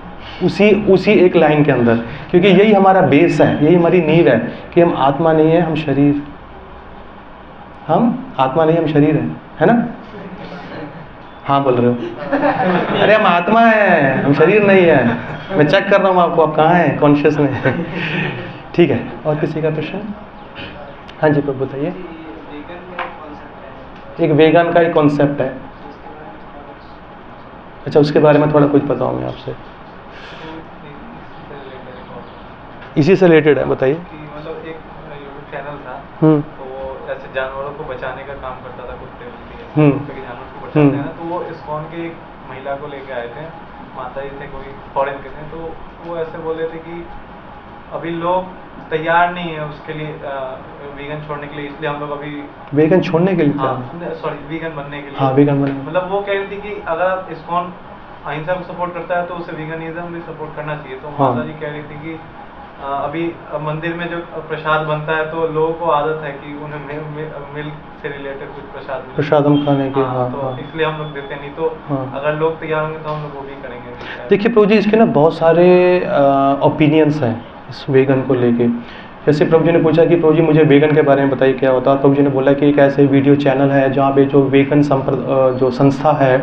उसी एक लाइन के अंदर। क्योंकि यही हमारा बेस है, यही हमारी नींव है कि हम आत्मा नहीं है, हम शरीर, हम आत्मा नहीं, हम शरीर है ना? हाँ बोल रहे हो? अरे हम आत्मा है, हम शरीर नहीं है। मैं चेक कर रहा हूँ आपको, आप कहाँ हैं कॉन्शियस में? ठीक है, और किसी का प्रश्न? हाँ जी प्रभु बताइए। एक वेगन का एक कॉन्सेप्ट है। अच्छा, उसके बारे में थोड़ा कुछ बताऊँ मैं आपसे। इसी से रिलेटेड है, बताइए। मतलब एक यूट्यूब चैनल था, तो वो ऐसे जानवरों को बचाने का काम करता था, कुत्ते के जानवर को बचाते हैं ना, तो वो इस्कॉन की एक महिला को लेके आए थे, माता जी थे, कोई फॉरेन के थे, तो वो ऐसे बोले थे कि अभी लोग तैयार नहीं है उसके लिए, वीगन छोड़ने के लिए, इसलिए हम लोग अभी वेगन छोड़ने के लिए, हाँ सॉरी वीगन बनने के लिए, हाँ वीगन बनने, मतलब वो कह रही थी कि अगर आप इस्कॉन अहिंसा को सपोर्ट करता है तो उसे वीगनिज्म भी सपोर्ट करना चाहिए। तो हाँ। माता जी कह रही थी कि अभी मंदिर में जो प्रसाद बनता है तो लोगों को आदत है कि उन्हें मिल्क से रिलेटेड कुछ प्रसादम खाने की। हाँ, तो हाँ। इसलिए हम लोग देते नहीं। तो हाँ। अगर लोग तैयार होंगे तो हम लोग वो भी करेंगे। देखिए प्रभु जी, इसके ना बहुत सारे ओपिनियंस हैं इस वेगन को लेके। जैसे प्रभु जी ने पूछा कि प्रभु जी मुझे वेगन के बारे में बताइए क्या होता है। प्रभु जी ने बोला कि एक ऐसे वीडियो चैनल है जहाँ पे जो वेगन जो संस्था है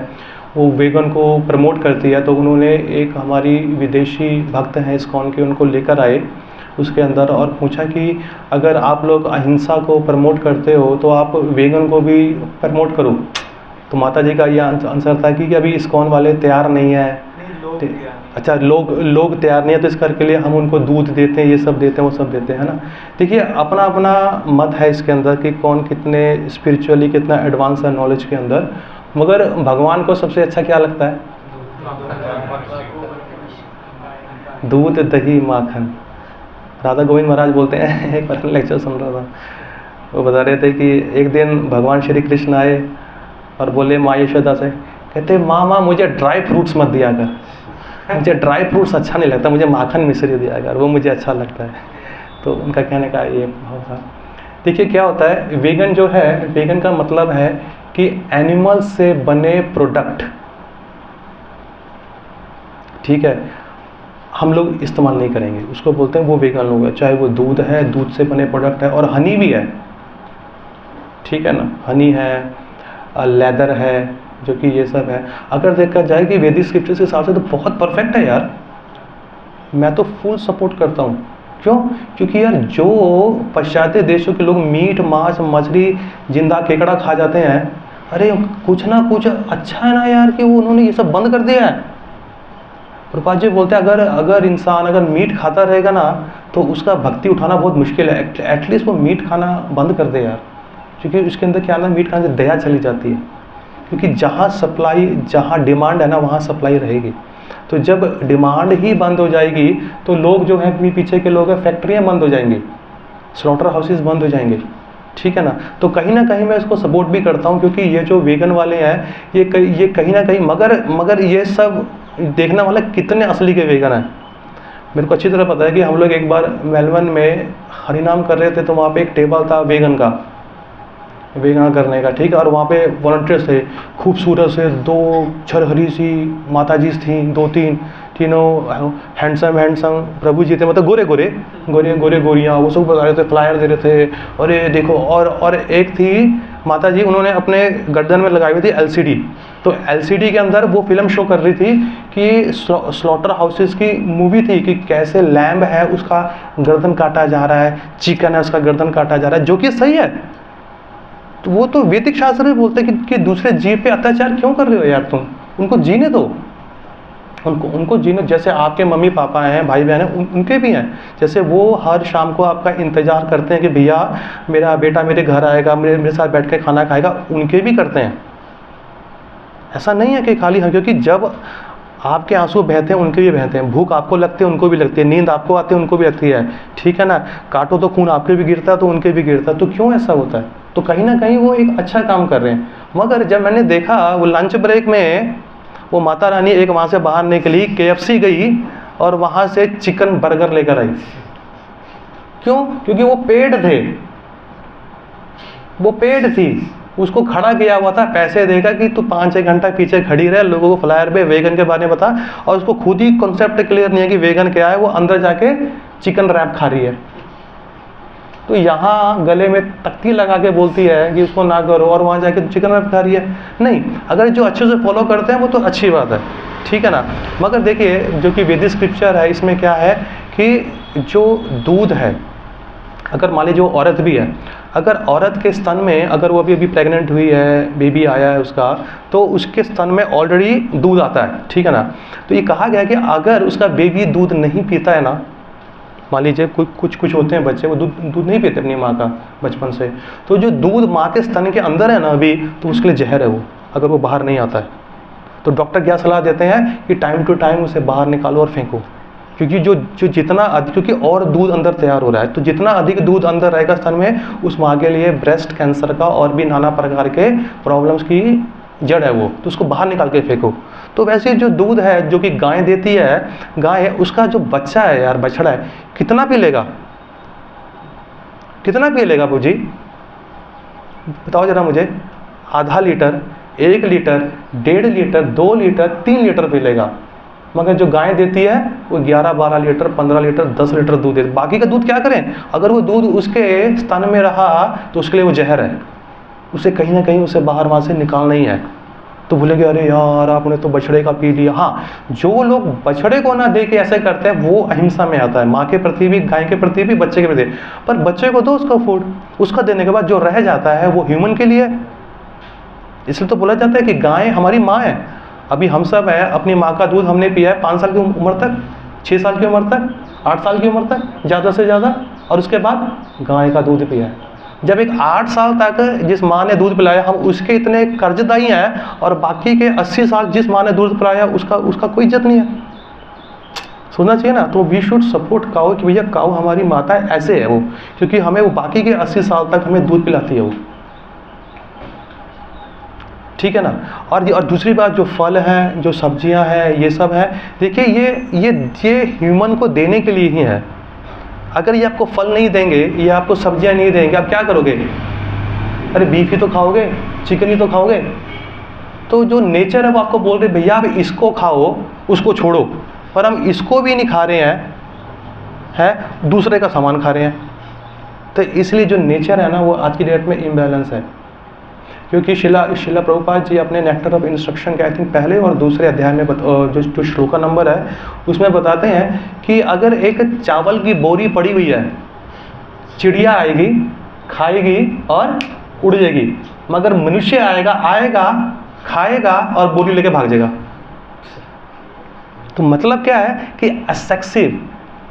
वो वेगन को प्रमोट करती है। तो उन्होंने एक हमारी विदेशी भक्त हैं इस्कॉन के, उनको लेकर आए उसके अंदर और पूछा कि अगर आप लोग अहिंसा को प्रमोट करते हो तो आप वेगन को भी प्रमोट करो। तो माता जी का यह आंसर था कि अभी इस्कॉन वाले तैयार नहीं है। अच्छा, लोग तैयार नहीं है, तो इस करके लिए हम उनको दूध देते हैं, ये सब देते हैं, वो सब देते हैं, है ना। देखिए अपना अपना मत है इसके अंदर कि कौन कितने स्पिरिचुअली कितना एडवांस है नॉलेज के अंदर। मगर भगवान को सबसे अच्छा क्या लगता है? दूध दही माखन। राधा गोविंद महाराज बोलते हैं, एक बार लेक्चर सुन रहा था, वो बता रहे थे कि एक दिन भगवान श्री कृष्ण आए और बोले माँ यशोदा से, कहते माँ मुझे ड्राई फ्रूट्स मत दिया कर, मुझे ड्राई फ्रूट्स अच्छा नहीं लगता, मुझे माखन मिश्री दिया कर, वो मुझे अच्छा लगता है। तो उनका कहने का ये भाव था। देखिए क्या होता है, वेगन जो है, वेगन का मतलब है कि एनिमल से बने प्रोडक्ट, ठीक है, हम लोग इस्तेमाल नहीं करेंगे, उसको बोलते हैं वो वेगन लोग है। चाहे वो दूध है, दूध से बने प्रोडक्ट है, और हनी भी है, ठीक है ना, हनी है, लेदर है, जो कि ये सब है। अगर देखा जाए कि वैदिक स्क्रिप्चर्स के हिसाब से तो बहुत परफेक्ट है यार, मैं तो फुल सपोर्ट करता हूँ। क्यों? क्योंकि यार जो पश्चात्य देशों के लोग मीट मांस मछली जिंदा केकड़ा खा जाते हैं, अरे कुछ ना कुछ अच्छा है ना यार कि वो उन्होंने ये सब बंद कर दिया है। प्रभुपाद जी बोलते हैं अगर इंसान अगर मीट खाता रहेगा ना तो उसका भक्ति उठाना बहुत मुश्किल है। एटलीस्ट वो मीट खाना बंद कर दे यार, क्योंकि उसके अंदर क्या ना, मीट खाने से दया चली जाती है। क्योंकि जहाँ डिमांड है ना वहाँ सप्लाई रहेगी। तो जब डिमांड ही बंद हो जाएगी तो लोग जो हैं पीछे के लोग हैं, फैक्ट्रियाँ बंद हो जाएंगी, स्लॉटर हाउसेस बंद हो जाएंगे, ठीक है ना। तो कहीं ना कहीं मैं इसको सपोर्ट भी करता हूँ, क्योंकि ये जो वेगन वाले हैं ये कहीं ना कहीं, मगर ये सब देखने वाले कितने असली के वेगन हैं। मेरे को अच्छी तरह पता है कि हम लोग एक बार मेलबर्न में हरिनाम कर रहे थे, तो वहाँ पे एक टेबल था वेगन करने का, ठीक है। और वहाँ पे वॉलंटियर्स थे, खूबसूरत से 2 छरहरी सी माता जी थी, 2-3 तीनों हैंडसम प्रभु जी थे, मतलब गोरियाँ, वो सब बता रहे थे, फ्लायर दे रहे थे, और ये देखो। और एक थी माता जी, उन्होंने अपने गर्दन में लगाई हुई थी LCD। तो LCD के अंदर वो फिल्म शो कर रही थी कि स्लॉटर हाउसेस की मूवी थी कि कैसे लैम्ब है उसका गर्दन काटा जा रहा है, चिकन है उसका गर्दन काटा जा रहा है, जो कि सही है। तो वो तो वैदिक शास्त्र में बोलते हैं कि दूसरे जीव पे अत्याचार क्यों कर रहे हो यार तुम, उनको जीने दो, उनको जीने। जैसे आपके मम्मी पापा हैं, भाई बहन हैं, उनके भी हैं। जैसे वो हर शाम को आपका इंतजार करते हैं कि भैया मेरा बेटा मेरे घर आएगा, मेरे साथ बैठ के खाना खाएगा, उनके भी करते हैं। ऐसा नहीं है कि खाली हम, क्योंकि जब आपके आंसू बहते हैं उनके भी बहते हैं, भूख आपको लगती है उनको भी लगती है, नींद आपको आती है उनको भी लगती है, ठीक है ना। काटो तो खून आपके भी गिरता है तो उनके भी गिरता है। तो क्यों ऐसा होता है? तो कहीं ना कहीं वो एक अच्छा काम कर रहे हैं। मगर जब मैंने देखा वो लंच ब्रेक में वो माता रानी एक वहाँ से बाहर निकली, KFC गई और वहाँ से चिकन बर्गर लेकर आई। क्यों? क्योंकि वो पेड थी, उसको खड़ा किया हुआ था पैसे देगा कि तू 5-6 घंटा पीछे खड़ी रहे, लोगों को फ्लायर पे वेगन के बारे में बता। और उसको खुद ही कॉन्सेप्ट क्लियर नहीं है कि वेगन क्या है, वो अंदर जाके चिकन रैप खा रही है। तो यहाँ गले में तख्ती लगा के बोलती है कि उसको ना करो, और वहाँ जाके चिकन रैप खा रही है। नहीं, अगर जो अच्छे से फॉलो करते हैं वो तो अच्छी बात है, ठीक है ना। मगर देखिए जो कि वैदिक स्क्रिप्चर है, इसमें क्या है कि जो दूध है, अगर मान लीजिए वो औरत भी है, अगर औरत के स्तन में, अगर वो अभी प्रेग्नेंट हुई है, बेबी आया है उसका, तो उसके स्तन में ऑलरेडी दूध आता है, ठीक है ना। तो ये कहा गया है कि अगर उसका बेबी दूध नहीं पीता है ना, मान लीजिए कुछ होते हैं बच्चे वो दूध नहीं पीते अपनी माँ का बचपन से, तो जो दूध माँ के स्तन के अंदर है ना अभी, तो उसके लिए जहर है वो, अगर वो बाहर नहीं आता है। तो डॉक्टर क्या सलाह देते हैं कि टाइम टू टाइम उसे बाहर निकालो और फेंको, क्योंकि जो जितना अधिक, क्योंकि और दूध अंदर तैयार हो रहा है, तो जितना अधिक दूध अंदर रहेगा स्तन में, उस माँ के लिए ब्रेस्ट कैंसर का और भी नाना प्रकार के प्रॉब्लम्स की जड़ है वो, तो उसको बाहर निकाल के फेंको। तो वैसे जो दूध है जो कि गाय देती है, गाय है, उसका जो बच्चा है यार, बछड़ा है, कितना पी लेगा? कितना पी लेगा बाबू जी? बताओ जरा मुझे। आधा litre, 1 litre, 1.5 litre, 2 litre, 3 litre P लेगा। मगर जो गाय देती है वो 11-12 लीटर, 15 लीटर, 10 लीटर दूध देती है। बाकी का दूध क्या करें? अगर वो दूध उसके स्तन में रहा तो उसके लिए वो जहर है, उसे कहीं ना कहीं उसे बाहर वहाँ से निकालना ही है। तो बोलेंगे अरे यार आपने तो बछड़े का पी लिया। हाँ, जो लोग बछड़े को ना दे के ऐसे करते हैं वो अहिंसा में आता है, माँ के प्रति भी, गाय के प्रति भी, बच्चे के प्रति। पर बच्चे को दो उसका फूड, उसका देने के बाद जो रह जाता है वो ह्यूमन के लिए। इसलिए तो बोला जाता है कि गाय हमारी माँ है। अभी हम सब है, अपनी माँ का दूध हमने पिया है 5 साल की उम्र तक, 6 साल की उम्र तक, 8 साल की उम्र तक ज़्यादा से ज़्यादा, और उसके बाद गाय का दूध पिया है। जब एक 8 साल तक जिस माँ ने दूध पिलाया हम उसके इतने कर्जदाई हैं, और बाकी के 80 साल जिस माँ ने दूध पिलाया उसका कोई इज्जत नहीं है। सुनना चाहिए ना। तो वी शुड सपोर्ट काऊ कि भैया काऊ हमारी माता है, ऐसे है वो, क्योंकि हमें वो बाकी के 80 साल तक हमें दूध पिलाती है वो, ठीक है ना। और दूसरी बात, जो फल हैं, जो सब्जियां हैं, ये सब है, देखिए ये ह्यूमन को देने के लिए ही है। अगर ये आपको फल नहीं देंगे, ये आपको सब्जियां नहीं देंगे, आप क्या करोगे? अरे बीफ ही तो खाओगे, चिकन ही तो खाओगे। तो जो नेचर है वो आपको बोल रहे भैया आप इसको खाओ, उसको छोड़ो। पर हम इसको भी नहीं खा रहे हैं, दूसरे का सामान खा रहे हैं। तो इसलिए जो नेचर है ना वो आज की डेट में इम्बैलेंस है। क्योंकि शिला प्रभुपाद जी अपने नेक्टर ऑफ इंस्ट्रक्शन के आई थिंक पहले और दूसरे अध्याय में जो श्लोका नंबर है उसमें बताते हैं कि अगर एक चावल की बोरी पड़ी हुई है, चिड़िया आएगी, खाएगी और उड़ जाएगी, मगर मनुष्य आएगा, खाएगा और बोरी लेके भाग जाएगा। तो मतलब क्या है कि एक्सेसिव,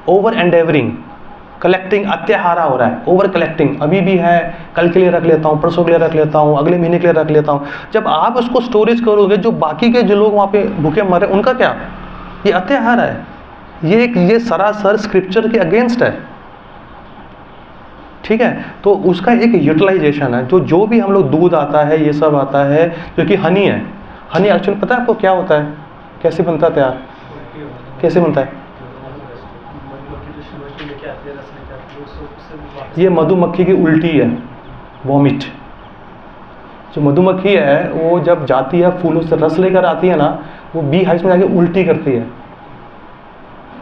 ओवर एंडेवरिंग, कलेक्टिंग, अत्याहारा हो रहा है, ओवर कलेक्टिंग। अभी भी है, कल के लिए रख लेता हूँ, परसों के लिए रख लेता हूँ, अगले महीने के लिए रख लेता हूँ। जब आप उसको स्टोरेज करोगे, जो बाकी के जो लोग वहाँ पे भूखे मर रहे उनका क्या? ये अत्याहार है, ये सरासर स्क्रिप्चर के अगेंस्ट है, ठीक है। तो उसका एक यूटिलाइजेशन है। जो भी हम लोग दूध आता है, ये सब आता है, क्योंकि हनी है। हनी एक्चुअली पता है आपको क्या होता है, कैसे बनता है तैयार, कैसे बनता है? ये मधुमक्खी की उल्टी है, वॉमिट। जो मधुमक्खी है वो जब जाती है फूलों से रस लेकर आती है ना, वो बी हाइव्स में जाके उल्टी करती है।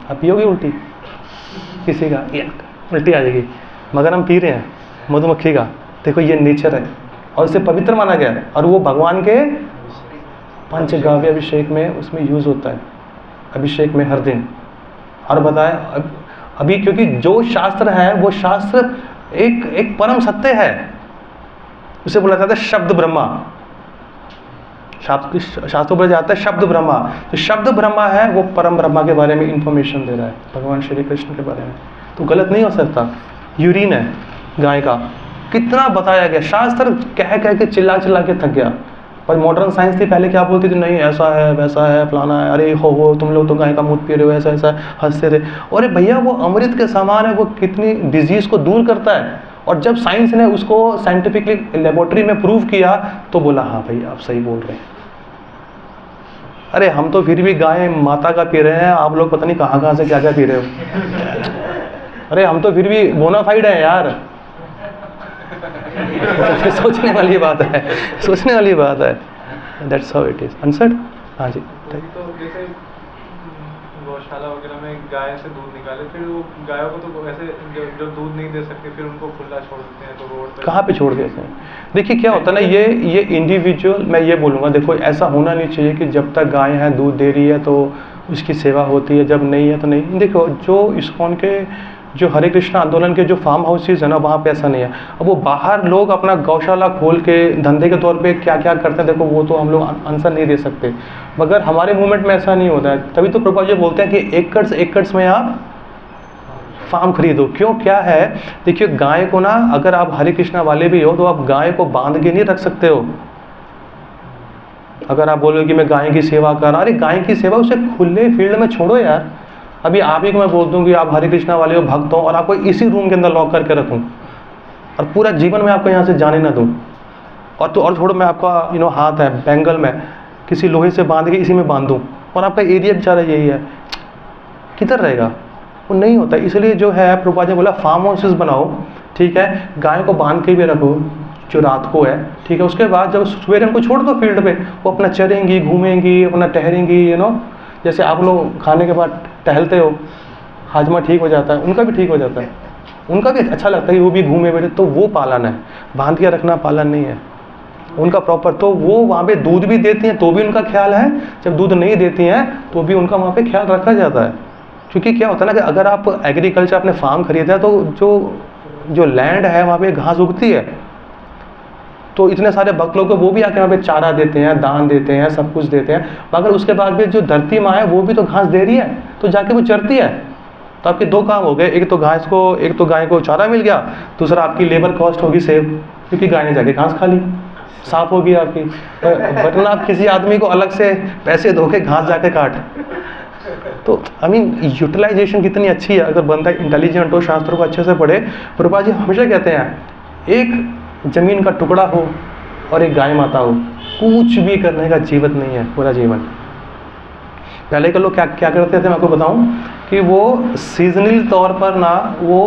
आप पियोगे उल्टी किसी का, उल्टी आ जाएगी, मगर हम पी रहे हैं मधुमक्खी का। देखो ये नेचर है और इसे पवित्र माना गया है, और वो भगवान के पंचगव्य अभिषेक में उसमें यूज होता है, अभिषेक में हर दिन। और बताए अभी, क्योंकि जो शास्त्र है वो शास्त्र एक परम सत्य है, उसे बोला जाता है शब्द ब्रह्मा। शास्त्रों पर जाता है शब्द ब्रह्मा। तो शब्द ब्रह्मा है, वो परम ब्रह्मा के बारे में इंफॉर्मेशन दे रहा है, भगवान श्री कृष्ण के बारे में। तो गलत नहीं हो सकता। यूरिन है गाय का, कितना बताया गया, शास्त्र कह के चिल्ला के थक गया। पर मॉडर्न साइंस थी, पहले क्या बोलती थी, नहीं ऐसा है, वैसा है, फलाना है, अरे हो तुम लोग तो गाय का मूत्र पी रहे हो, ऐसा ऐसा, हंसते थे। अरे भैया वो अमृत के समान है, वो कितनी डिजीज को दूर करता है। और जब साइंस ने उसको साइंटिफिकली लेबोरेटरी में प्रूव किया तो बोला हाँ भाई आप सही बोल रहे हैं। अरे हम तो फिर भी गाय माता का पी रहे हैं, आप लोग पता नहीं कहाँ से क्या पी रहे हो। अरे हम तो फिर भी बोनाफाइड है यार। सोचने वाली बात है, सोचने वाली बात है। That's how it is. Answered? हाँ जी। तो जैसे गौशाला वगैरह में गाय से दूध निकाले, फिर वो गायों को तो ऐसे जो दूध नहीं दे सकते फिर उनको खुला छोड़ देते हैं, तो रोड पे कहाँ पे छोड़ देते हैं? देखिए क्या होता है ना, ये इंडिविजुअल, मैं ये बोलूँगा, देखो ऐसा होना नहीं चाहिए कि जब तक गाय है दूध दे रही है तो उसकी सेवा होती है, जब नहीं है तो नहीं। देखो जो इस्कॉन के जो हरे कृष्णा आंदोलन के जो फार्म हाउसेज है ना, वहाँ पे ऐसा नहीं है। अब वो बाहर लोग अपना गौशाला खोल के धंधे के तौर पे क्या क्या करते हैं, देखो वो तो हम लोग आंसर नहीं दे सकते, मगर हमारे मूवमेंट में ऐसा नहीं होता है। तभी तो प्रभुपाद जी बोलते हैं कि एकड़ में आप फार्म खरीदो। क्यों, क्या है, देखिए गाय को ना, अगर आप हरे कृष्णा वाले भी हो तो आप गाय को बांध के नहीं रख सकते हो। अगर आप बोलोगे कि मैं गाय की सेवा कर रहा, अरे गाय की सेवा उसे खुले फील्ड में छोड़ो यार। अभी आप ही को मैं बोल दूं कि आप हरे कृष्णा वाले हो, भक्त हो, और आपको इसी रूम के अंदर लॉक करके रखूं और पूरा जीवन में आपको यहाँ से जाने ना दूं, और छोड़ो मैं आपका हाथ है बेंगल में, किसी लोहे से बांध के इसी में बांध दूँ और आपका एरिया बेचारा यही है, किधर रहेगा? वो नहीं होता। इसलिए जो है प्रभुपाद ने बोला फार्म हाउसेस बनाओ, ठीक है, गाय को बांध के भी रखो जो रात को है, ठीक है, उसके बाद जब सवेरे उनको छोड़ दो फील्ड पे, वो अपना चरेंगी, घूमेंगी, अपना टहरेंगी, जैसे आप लोग खाने के बाद टहलते हो, हाजमा ठीक हो जाता है, उनका भी ठीक हो जाता है, उनका भी अच्छा लगता है कि वो भी घूमे बैठे। तो वो पालन है, बांध के रखना पालन नहीं है उनका प्रॉपर। तो वो वहाँ पे दूध भी देती हैं तो भी उनका ख्याल है, जब दूध नहीं देती हैं तो भी उनका वहाँ पे ख्याल रखा जाता है। क्योंकि क्या होता है ना कि अगर आप एग्रीकल्चर अपने फार्म खरीदा है तो जो लैंड है वहाँ पे घास उगती है, तो इतने सारे भक्त लोग वो भी आके वहाँ पे चारा देते हैं, दान देते हैं, सब कुछ देते हैं, मगर उसके बाद भी जो धरती माँ है वो भी तो घास दे रही है, तो जाके वो चरती है। तो आपके दो काम हो गए, एक तो गाय को चारा मिल गया, दूसरा आपकी लेबर कॉस्ट होगी सेव, क्योंकि गाय ने जाके घास खा ली, साफ होगी आपकी। वरना आप किसी आदमी को अलग से पैसे दो के घास जाके काट। तो आई मीन यूटिलाइजेशन कितनी अच्छी है अगर बंदा इंटेलिजेंट हो, शास्त्रों को अच्छे से पढ़े। प्रभुपाद जी हमेशा कहते हैं एक ज़मीन का टुकड़ा हो और एक गाय माता हो, कुछ भी करने का जीवत नहीं है पूरा जीवन। पहले के लोग क्या करते थे मैं आपको बताऊं कि वो सीजनल तौर पर ना वो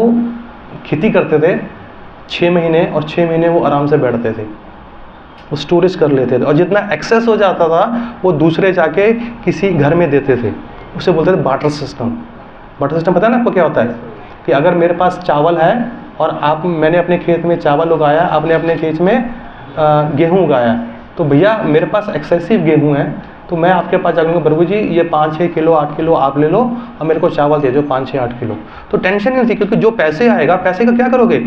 खेती करते थे 6 महीने, और 6 महीने वो आराम से बैठते थे, वो स्टोरेज कर लेते थे, और जितना एक्सेस हो जाता था वो दूसरे जाके किसी घर में देते थे। उसे बोलते थे बार्टर सिस्टम। बार्टर सिस्टम पता है ना आपको क्या होता है? कि अगर मेरे पास चावल है और मैंने अपने खेत में चावल उगाया, आपने अपने खेत में गेहूँ उगाया, तो भैया मेरे पास एक्सेसिव गेहूँ है, तो मैं आपके पास जाऊँगा, प्रभु जी ये 5-6 किलो 8 किलो आप ले लो और मेरे को चावल दे दो 5-6-8 किलो। तो टेंशन नहीं थी, क्योंकि जो पैसे आएगा, पैसे का क्या करोगे?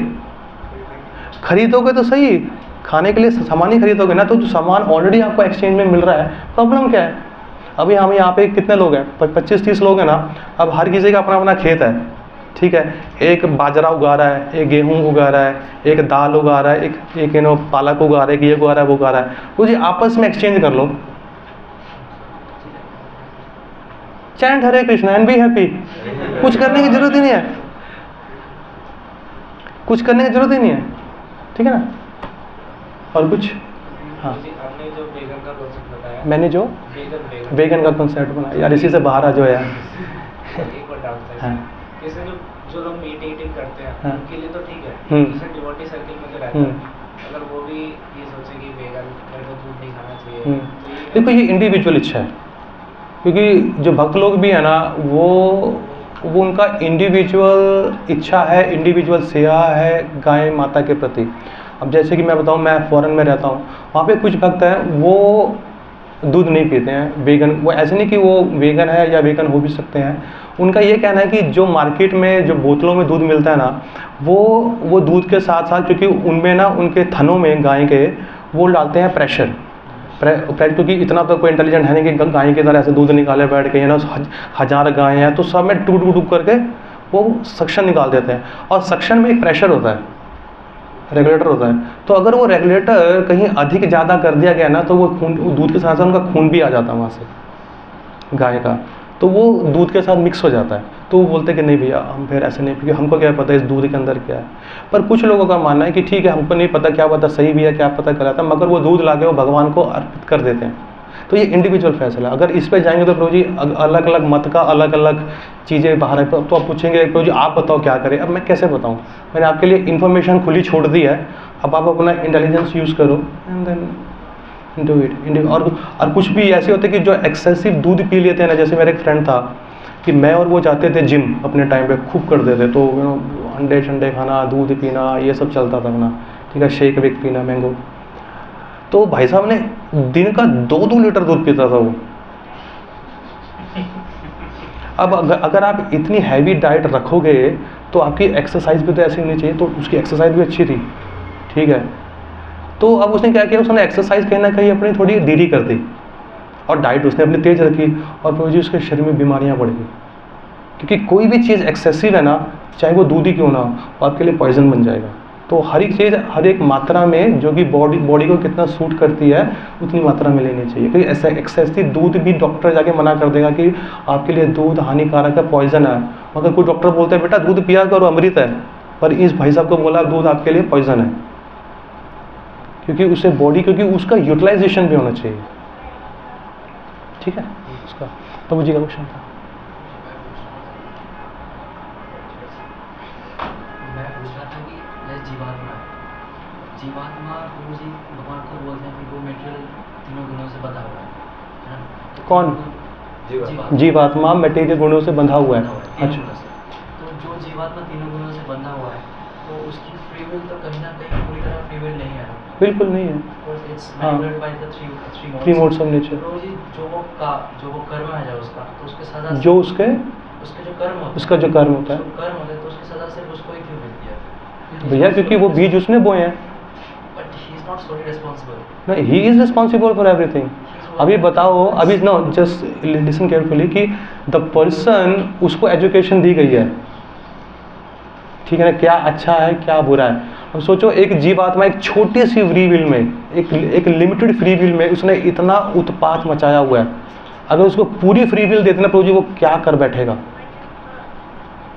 खरीदोगे तो सही, खाने के लिए सामान ही खरीदोगे ना, तो जो सामान ऑलरेडी आपको एक्सचेंज में मिल रहा है, प्रॉब्लम क्या है? अभी हम यहाँ पे कितने लोग हैं? 25-30 लोग हैं ना। अब हर किसी का अपना अपना खेत है, ठीक है, एक बाजरा उगा रहा है, एक गेहूँ उगा रहा है, एक दाल उगा रहा है, एक पालक उगा रहा है, एक ये उगा रहा है, वो उगा रहा है, वो जी आपस में एक्सचेंज कर लो, chant Hare Krishna and be happy. कुछ करने की जरूरत ही नहीं है, कुछ करने की जरूरत ही नहीं है, ठीक है ना। और कुछ? हाँ, आपने जो वेगन का कॉन्सेप्ट बताया, मैंने जो वेगन का कॉन्सेप्ट बनाया, यार इसी से बाहर आ जो यार। एक और डाउट था, जैसे जो लोग मीट ईटिंग करते हैं, हाँ, उनके लिए तो ठीक है, जैसे डिवोटी सर्किल में जो रहता है, अगर वो भी ये सोचे कि वेगन मेरे को दूध नहीं खाना चाहिए, देखो ये इंडिविजुअल इच्छा है, क्योंकि जो भक्त लोग भी है ना वो उनका इंडिविजुअल इच्छा है, इंडिविजुअल सेवा है गाय माता के प्रति। अब जैसे कि मैं बताऊं, मैं फॉरेन में रहता हूं, वहाँ पे कुछ भक्त हैं वो दूध नहीं पीते हैं, वेगन, वो ऐसे नहीं कि वो वेगन है या वेगन हो भी सकते हैं। उनका ये कहना है कि जो मार्केट में जो बोतलों में दूध मिलता है ना, वो दूध के साथ साथ, क्योंकि उनमें ना उनके थनों में गाय के वो डालते हैं प्रेशर, क्योंकि इतना तो कोई इंटेलिजेंट है नहीं कि गाय की तरह ऐसे दूध निकाले बैठ के, 1000 गाय हैं तो सब में टूट करके वो सक्शन निकाल देते हैं, और सक्शन में एक प्रेशर होता है, रेगुलेटर होता है। तो अगर वो रेगुलेटर कहीं अधिक ज़्यादा कर दिया गया ना, तो वो खून, दूध के साथ साथ उनका खून भी आ जाता है वहाँ से गाय का, तो वो दूध के साथ मिक्स हो जाता है। तो वो बोलते कि नहीं भैया हम फिर ऐसे नहीं, क्योंकि हमको क्या पता इस दूध के अंदर क्या है। पर कुछ लोगों का मानना है कि ठीक है हमको नहीं पता, क्या पता सही भी है क्या पता गलत है, मगर वो दूध लाके वो भगवान को अर्पित कर देते हैं। तो ये इंडिविजुअल फैसला। अगर इस पे जाएंगे तो प्रभु जी अलग अलग मत का अलग अलग चीज़ें बाहर है, तो आप पूछेंगे प्रभु जी आप बताओ क्या करें। अब मैं कैसे बताऊँ? मैंने आपके लिए इन्फॉर्मेशन खुली छोड़ दी है, अब आप अपना इंटेलिजेंस यूज़ करो एंड देन डू इट। और कुछ भी ऐसे होते कि जो एक्सेसिव दूध पी लेते हैं ना, जैसे मेरा एक फ्रेंड था कि मैं और वो जाते थे जिम अपने टाइम पे, खूब करते थे, तो अंडे शंडे खाना, दूध पीना, ये सब चलता था अपना, ठीक है, शेक वेक पीना, मैंगो। तो भाई साहब ने दिन का 2-2 लीटर दूध पीता था वो। अब अगर आप इतनी हैवी डाइट रखोगे तो आपकी एक्सरसाइज भी तो ऐसी होनी चाहिए, तो उसकी एक्सरसाइज भी अच्छी थी, ठीक है। तो अब उसने क्या किया, उसने एक्सरसाइज कहीं ना कहीं अपनी थोड़ी धीरे कर दी और डाइट उसने अपनी तेज रखी, और फिर जी उसके शरीर में बीमारियां बढ़ गई। क्योंकि कोई भी चीज़ एक्सेसिव है ना, चाहे वो दूध ही क्यों ना हो, वो आपके लिए पॉइजन बन जाएगा। तो हर एक चीज़ हर एक मात्रा में जो कि बॉडी को कितना सूट करती है उतनी मात्रा में लेनी चाहिए। क्योंकि ऐसा एक्सेसिव दूध भी डॉक्टर जाके मना कर देगा कि आपके लिए दूध हानिकारक है, पॉइजन है। मगर कोई डॉक्टर बोलते हैं बेटा दूध पिया करो अमृत है, पर इस भाई साहब को बोला दूध आपके लिए पॉइजन है, क्योंकि उससे बॉडी, क्योंकि उसका यूटिलाइजेशन भी होना चाहिए। ठीक है उसका। प्रभु जी का क्वेश्चन था। मैं पूछ रहा था कि जीवात्मा प्रभु जी भगवान को बोलते हैं कि वो मेटेरियल 3 गुणों से बंधा हुआ है ना? तो कौन? जीवात्मा मटेरियल गुणों से बंधा हुआ है। अच्छा, तो जो जीवात्मा 3 गुणों से बंधा हुआ है तो उसकी फ्री विल तो कहीं ना कहीं पूरी तरह फ्री विल नहीं है। बिल्कुल नहीं है। हाँ, थ्री मोड्स ऑफ नेचर। जो वो कर्म है जो उसका, तो उसके सजा जो उसके जो कर्म होता है, उसका जो कर्म होता है, तो उसकी सजा सिर्फ उसको ही क्यों मिलती है भैया? क्योंकि वो बीज उसने बोए हैं। But he is not solely responsible. नहीं, he is responsible for everything. अभी बताओ, अभी नो जस्ट लिसन केयरफुली कि द पर्सन, उसको एजुकेशन दी गई है, ठीक है ना, क्या अच्छा है क्या बुरा है। अब सोचो एक जीवात्मा एक छोटी सी फ्री विल में, एक लिमिटेड फ्री विल में उसने इतना उत्पात मचाया हुआ है। अगर उसको पूरी फ्री विल देते ना प्रभु जी, वो क्या कर बैठेगा।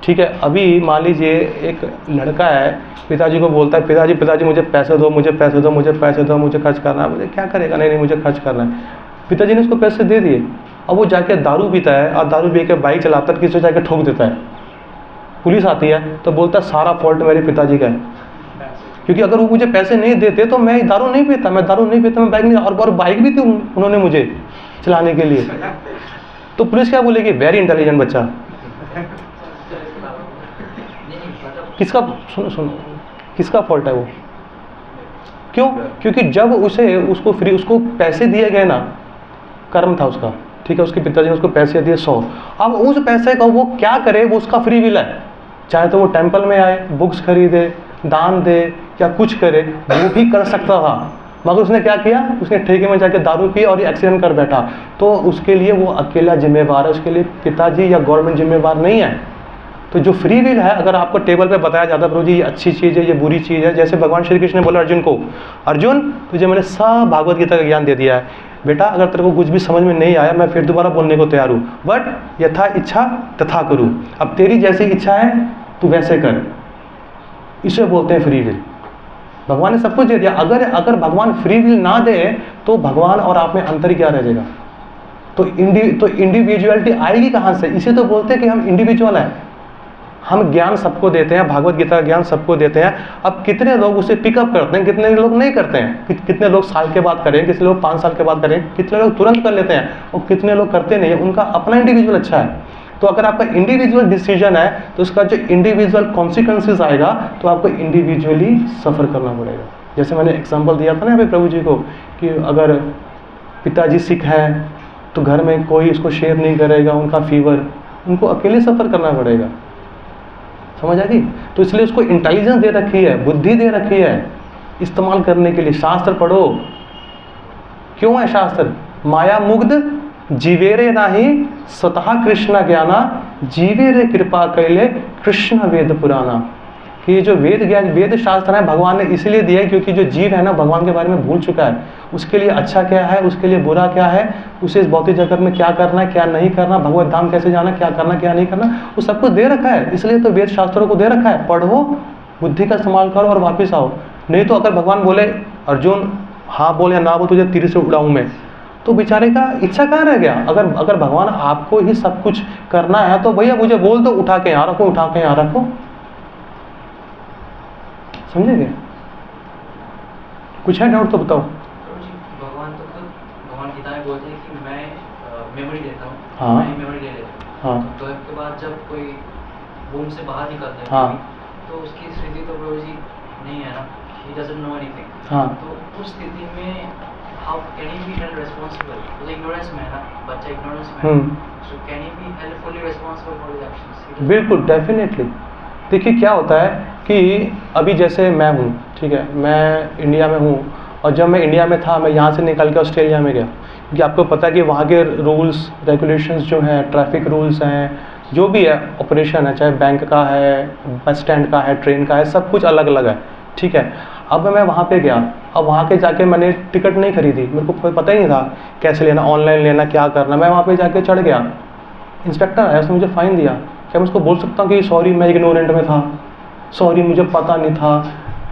ठीक है, अभी मान लीजिए एक लड़का है, पिताजी को बोलता है पिताजी मुझे पैसे दो, मुझे खर्च करना है। मुझे क्या करेगा? नहीं मुझे खर्च करना है। पिताजी ने उसको पैसे दे दिए। अब वो जाके दारू पीता है और दारू पी के बाइक चलाता है, किसी को जाके ठोक देता है। पुलिस आती है तो बोलता है सारा फॉल्ट मेरे पिताजी का है, क्योंकि अगर वो मुझे पैसे नहीं देते तो मैं दारू नहीं पीता, मैं बाइक नहीं, और बाइक भी थी उन्होंने मुझे चलाने के लिए। तो पुलिस क्या बोलेगी? वेरी इंटेलिजेंट बच्चा। किसका सुनो किसका फॉल्ट है वो? क्यों? क्योंकि जब उसको पैसे दिए गए ना, कर्म था उसका, ठीक है, उसके पिताजी ने उसको पैसे दिए 100। अब उस पैसे का वो क्या करे, वो उसका फ्री विल है। चाहे तो वो टेंपल में आए, बुक्स खरीदे, दान दे या कुछ करे, वो भी कर सकता था। मगर उसने क्या किया? उसने ठेके में जाके दारू पी और एक्सीडेंट कर बैठा। तो उसके लिए वो अकेला जिम्मेवार है, उसके लिए पिताजी या गवर्नमेंट जिम्मेवार नहीं है। तो जो फ्री विल है, अगर आपको टेबल पे बताया जाता है प्रभु जी ये अच्छी चीज़ है, ये बुरी चीज़ है, जैसे भगवान श्री कृष्ण ने बोला अर्जुन को, अर्जुन तुझे मैंने सब भागवत गीता का ज्ञान दे दिया है बेटा, अगर तेरे को कुछ भी समझ में नहीं आया मैं फिर दोबारा बोलने को तैयार हूँ, बट यथा इच्छा तथा करूँ। अब तेरी जैसी इच्छा है तू वैसे कर। इसे बोलते हैं फ्री विल। भगवान ने सब कुछ दे दिया। अगर भगवान फ्री विल ना दे तो भगवान और आप में अंतर क्या रह जाएगा? तो इंडिविजुअलिटी आएगी कहाँ से? इसे तो बोलते हैं कि हम इंडिविजुअल हैं। हम ज्ञान सबको देते हैं, भागवत गीता का ज्ञान सबको देते हैं। अब कितने लोग उसे पिकअप करते हैं, कितने लोग नहीं करते हैं, कितने लोग साल के बाद करें, कितने लोग 5 साल के बाद करें, कितने लोग तुरंत कर लेते हैं और कितने लोग करते नहीं है। उनका अपना इंडिविजुअल अच्छा है। तो अगर आपका इंडिविजुअल डिसीजन है तो उसका जो इंडिविजुअल कॉन्सिक्वेंसेस आएगा तो आपको इंडिविजुअली सफ़र करना पड़ेगा। जैसे मैंने एग्जाम्पल दिया था ना अभी प्रभु जी को कि अगर पिताजी सिक है तो घर में कोई उसको शेयर नहीं करेगा, उनका फीवर, उनको अकेले सफ़र करना पड़ेगा। समझ आ गई? तो इसलिए उसको इंटेलिजेंस दे रखी है, बुद्धि दे रखी है इस्तेमाल करने के लिए। शास्त्र पढ़ो। क्यों है शास्त्र? माया मुग्ध जीवेरे नाही स्वतः कृष्ण ज्ञाना, जीवेरे कृपा कैले कृष्ण वेद पुराना। कि जो वेद शास्त्र है भगवान ने इसलिए दिया है क्योंकि जो जीव है ना भगवान के बारे में भूल चुका है, उसके लिए अच्छा क्या है, उसके लिए बुरा क्या है, उसे इस भौतिक जगत में क्या करना है क्या नहीं करना, भगवत धाम कैसे जाना, क्या करना क्या नहीं करना, वो सब कुछ दे रखा है। इसलिए तो वेद शास्त्रों को दे रखा है। पढ़ो, बुद्धि का इस्तेमाल करो और वापस आओ। नहीं तो अगर भगवान बोले अर्जुन हाँ बोल या ना बोल तुझे तीर से उड़ाऊँ मैं, तो बेचारे का इच्छा कहाँ रह गया? अगर भगवान आपको ही सब कुछ करना है तो भैया मुझे बोल दो, उठा के यहाँ रखो, उठा के यहाँ रखो। समझेंगे? कुछ है डाउट तो बताओ। भगवान गीता में बोलते हैं कि मैं मेमोरी देता हूँ। हाँ, मैं मेमोरी ले लेता हूँ। हाँ, तो इसके बाद जब कोई वूम से बाहर निकलता है, हाँ, तो उसकी स्थिति तो प्रभु जी नहीं है ना, he doesn't know anything। हाँ, तो उस स्थिति में how can he be held responsible? तो ignorance में है ना, बच्चा ignorance में है, so can he be held fully responsible for his actions? बिल्कुल, डेफिनेटली। देखिए क्या होता है कि अभी जैसे मैं हूँ, ठीक है, मैं इंडिया में हूँ और जब मैं इंडिया में था मैं यहाँ से निकल के ऑस्ट्रेलिया में गया, क्योंकि आपको पता है कि वहाँ के रूल्स रेगुलेशंस जो हैं, ट्रैफिक रूल्स हैं, जो भी है ऑपरेशन है, चाहे बैंक का है, बस स्टैंड का है, ट्रेन का है, सब कुछ अलग अलग है। ठीक है, अब मैं वहाँ पे गया, अब वहाँ के जाके मैंने टिकट नहीं खरीदी, मेरे को पता ही नहीं था कैसे लेना, ऑनलाइन लेना, क्या करना। मैं वहाँ पे जाके चढ़ गया, इंस्पेक्टर आया, उसने मुझे फ़ाइन दिया। क्या मैं उसको बोल सकता हूँ कि सॉरी मैं इग्नोरेंट में था, सॉरी मुझे पता नहीं था,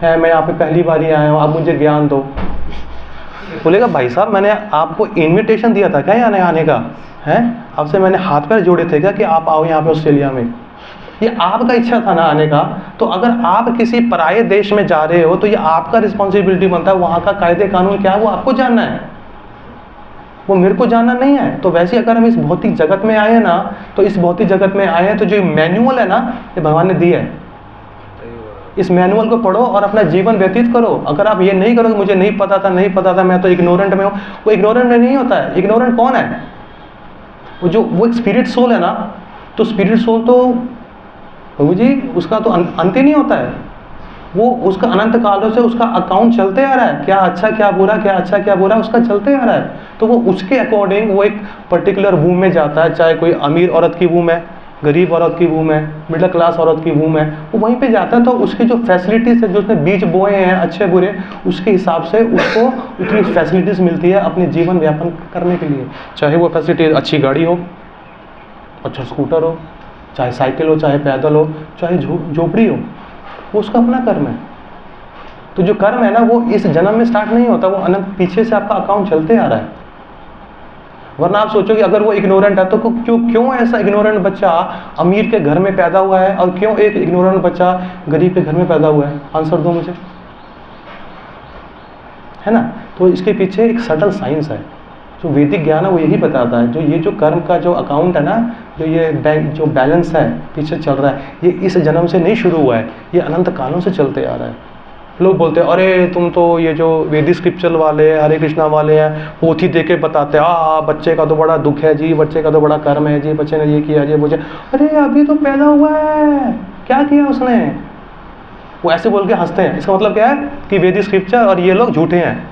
है मैं यहाँ पे पहली बार ही आया हूँ, आप मुझे ज्ञान दो? बोलेगा भाई साहब मैंने आपको इनविटेशन दिया था क्या यहाँ आने का, हैं आपसे मैंने हाथ पैर जोड़े थे क्या कि आप आओ यहाँ पे ऑस्ट्रेलिया में, ये आपका इच्छा था ना आने का। तो अगर आप किसी पराये देश में जा रहे हो तो ये आपका रिस्पॉन्सिबिलिटी बनता है, वहाँ का कायदे कानून क्या है वो आपको जानना है, वो मेरे को जानना नहीं है। तो वैसे अगर हम इस भौतिक जगत में आए हैं ना, तो इस भौतिक जगत में आए हैं तो जो मैनुअल है ना ये भगवान ने दिया है, इस मैनुअल को पढ़ो और अपना जीवन व्यतीत करो। अगर आप ये नहीं करोगे मुझे नहीं पता था मैं तो इग्नोरेंट में हूँ, वो इग्नोरेंट में नहीं होता है। इग्नोरेंट कौन है? वो एक स्पिरिट सोल है ना, तो स्पिरिट सोल तो प्रभु जी उसका तो अंत ही नहीं होता है, वो उसका अनंत कालों से उसका अकाउंट चलते आ रहा है, क्या अच्छा क्या बुरा, क्या अच्छा क्या बुरा उसका चलते आ रहा है। तो वो उसके अकॉर्डिंग वो एक पर्टिकुलर वूम में जाता है, चाहे कोई अमीर औरत की वूम है, गरीब औरत की वूम है, मिडिल क्लास औरत की वूम है, वो वहीं पे जाता है। तो उसकी जो फैसिलिटीज़ है, जो उसने बीज बोए हैं अच्छे बुरे, उसके हिसाब से उसको उतनी फैसिलिटीज़ मिलती है अपने जीवन व्यापन करने के लिए। चाहे वो फैसिलिटी अच्छी गाड़ी हो, अच्छा स्कूटर हो, चाहे साइकिल हो, चाहे पैदल हो, चाहे झोपड़ी हो, वो उसका अपना कर्म है। तो जो कर्म है ना वो इस जन्म में स्टार्ट नहीं होता, वो अनंत पीछे से आपका अकाउंट चलते आ रहा है। वरना आप सोचो कि अगर वो इग्नोरेंट है तो क्यों ऐसा इग्नोरेंट बच्चा अमीर के घर में पैदा हुआ है और क्यों एक इग्नोरेंट बच्चा गरीब के घर में पैदा हुआ है? आंसर दो मुझे, है ना। तो इसके पीछे एक सटल साइंस है, जो वैदिक ज्ञान है वो यही बताता है। जो ये जो कर्म का जो अकाउंट है ना, जो ये बैंक जो बैलेंस है पीछे चल रहा है, ये इस जन्म से नहीं शुरू हुआ है, ये अनंत कालों से चलते आ रहा है। लोग बोलते हैं अरे तुम तो ये जो वैदिक स्क्रिप्चर वाले हरे कृष्णा वाले हैं पोथी दे के बताते हैं बच्चे का तो बड़ा दुख है जी, बच्चे का तो बड़ा कर्म है जी, बच्चे ने ये किया जी, मुझे अरे अभी तो पैदा हुआ है, क्या किया उसने, वो ऐसे बोल के हंसते हैं। इसका मतलब क्या है कि वैदिक स्क्रिप्चर और ये लोग झूठे हैं।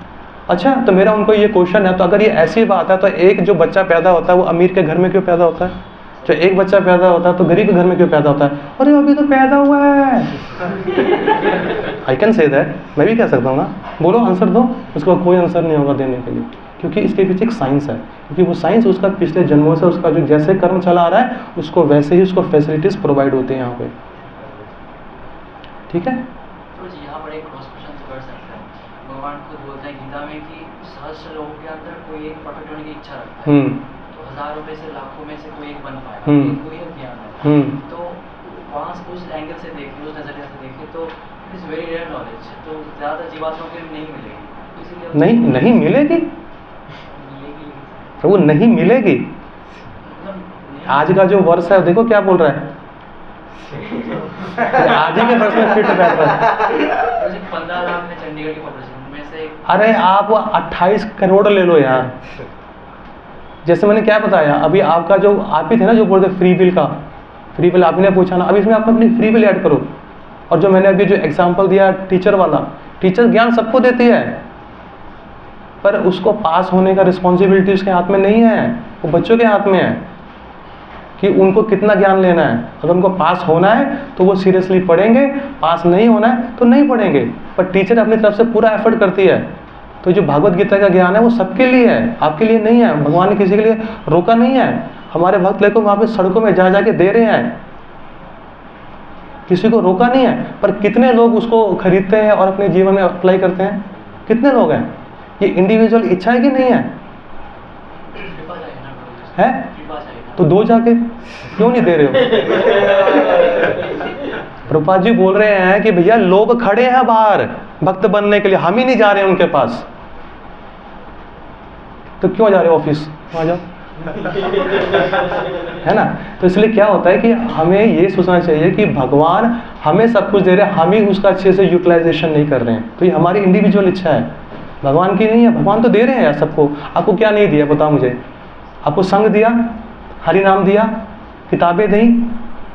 अच्छा, तो मेरा उनको ये क्वेश्चन है, तो अगर ये ऐसी बात है तो एक जो बच्चा पैदा होता है वो अमीर के घर में क्यों पैदा होता है? जो एक बच्चा पैदा होता है तो गरीब के घर में क्यों पैदा होता है? अरे अभी तो पैदा हुआ है। आई कैन से दैट, मैं भी कह सकता हूँ ना। बोलो आंसर दो, उसका कोई आंसर नहीं होगा देने के लिए, क्योंकि इसके पीछे एक साइंस है। क्योंकि वो साइंस उसका पिछले जन्मों से उसका जो जैसे कर्म चला आ रहा है उसको वैसे ही उसको फैसिलिटीज प्रोवाइड होती हैं यहाँ पे। ठीक है, तो जी यहाँ पर एक क्रॉस क्वेश्चन कर सकते हैं। भगवान खुद बोलते हैं गीता में कि सहस्त्र लोगों के अंदर कोई एक परफेक्ट होने की इच्छा रखता है, तो हजारों में से लाखों में से कोई एक बन पाएगा, कोई ज्ञान है। तो वहाँ उस एंगल से देखें, उस नजरिए से देखें तो it is very rare knowledge, तो ज़्यादा जीवात्माओं को नहीं मिलेगी, तो इसीलिए नहीं मिलेगी प्रभु, नहीं मिलेगी। आज का जो वर्ष है देखो क्या बोल रहा है, आज ही के वर्ष में फिट बैठ रहा है। 15 लाख में चंडीगढ़ की पॉपुलेशन में से, अरे आप 28 करोड़ ले लो यार। जैसे मैंने क्या बताया अभी, आपका जो आप ही थे ना जो बोलते फ्री विल का, फ्री विल आपने पूछा ना, अब इसमें आप अपनी फ्री विल ऐड करो। और जो मैंने अभी जो एग्जांपल दिया टीचर वाला, टीचर ज्ञान सबको देती है, पर उसको पास होने का रिस्पॉन्सिबिलिटी उसके हाथ में नहीं है, वो बच्चों के हाथ में है कि उनको कितना ज्ञान लेना है। अगर उनको पास होना है तो वो सीरियसली पढ़ेंगे, पास नहीं होना है तो नहीं पढ़ेंगे, पर टीचर अपनी तरफ से पूरा एफर्ट करती है। तो जो भागवत गीता का ज्ञान है वो सबके लिए है, आपके लिए नहीं है। भगवान ने किसी के लिए रोका नहीं है। हमारे भक्त लेको वहाँ पे सड़कों में जा के दे रहे हैं, किसी को रोका नहीं है। पर कितने लोग उसको खरीदते हैं और अपने जीवन में अप्लाई करते हैं? कितने लोग हैं? ये इंडिविजुअल इच्छा है कि नहीं है? है तो दो जाके, क्यों नहीं दे रहे हो? प्रभुपाद जी बोल रहे हैं कि भैया लोग खड़े हैं बाहर भक्त बनने के लिए, हम ही नहीं जा रहे हैं उनके पास, तो क्यों जा रहे हो ऑफिस, आ जाओ। है ना। तो इसलिए क्या होता है कि हमें ये सोचना चाहिए कि भगवान हमें सब कुछ दे रहे हैं, हम ही उसका अच्छे से यूटिलाइजेशन नहीं कर रहे हैं। तो ये हमारी इंडिविजुअल इच्छा है, भगवान की नहीं है। भगवान तो दे रहे हैं यार सबको। आपको क्या नहीं दिया बताओ मुझे? आपको संग दिया, हरि नाम दिया, किताबें दी,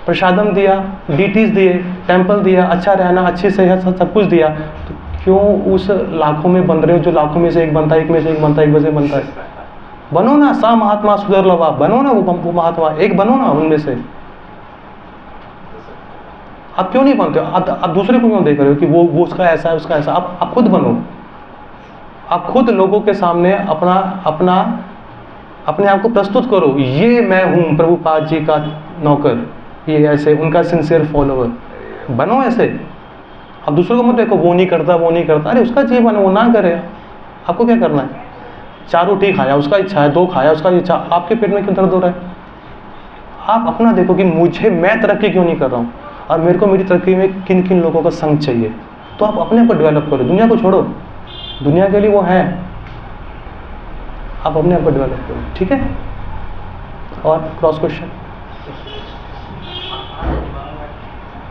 प्रसादम दिया, डीटीज दिए, टेम्पल दिया, अच्छा रहना, अच्छी सेहत, सब कुछ दिया। तो क्यों उस लाखों में बन रहे हो जो लाखों में से एक बनता है, एक में से एक बनता है, एक में से बनता है? बनो ना सा महात्मा सुधर लवा, बनो ना वो महात्मा, एक बनो ना उनमें से। आप क्यों नहीं बनते हो? आप दूसरे को क्यों देख रहे हो कि वो उसका ऐसा है, उसका ऐसा? आप खुद बनो। आप खुद लोगों के सामने अपने आप को प्रस्तुत करो, ये मैं हूँ प्रभुपाद जी का नौकर, ये ऐसे उनका सिंसियर फॉलोअर, बनो ऐसे। अब दूसरों को मत देखो वो नहीं करता, वो नहीं करता, अरे उसका जीवन है, वो ना करे, आपको क्या करना है? 4 रोटी खाया उसका इच्छा है, 2 खाया उसका इच्छा, आपके पेट में क्यों दर्द हो रहा है? आप अपना देखो कि मैं तरक्की क्यों नहीं कर रहा हूँ और मेरे को मेरी तरक्की में किन किन लोगों का संग चाहिए। तो आप अपने आप को डेवलप करो, दुनिया को छोड़ो, दुनिया के लिए वो है, आप अपने आप को डेवलप करो, ठीक है। और क्रॉस क्वेश्चन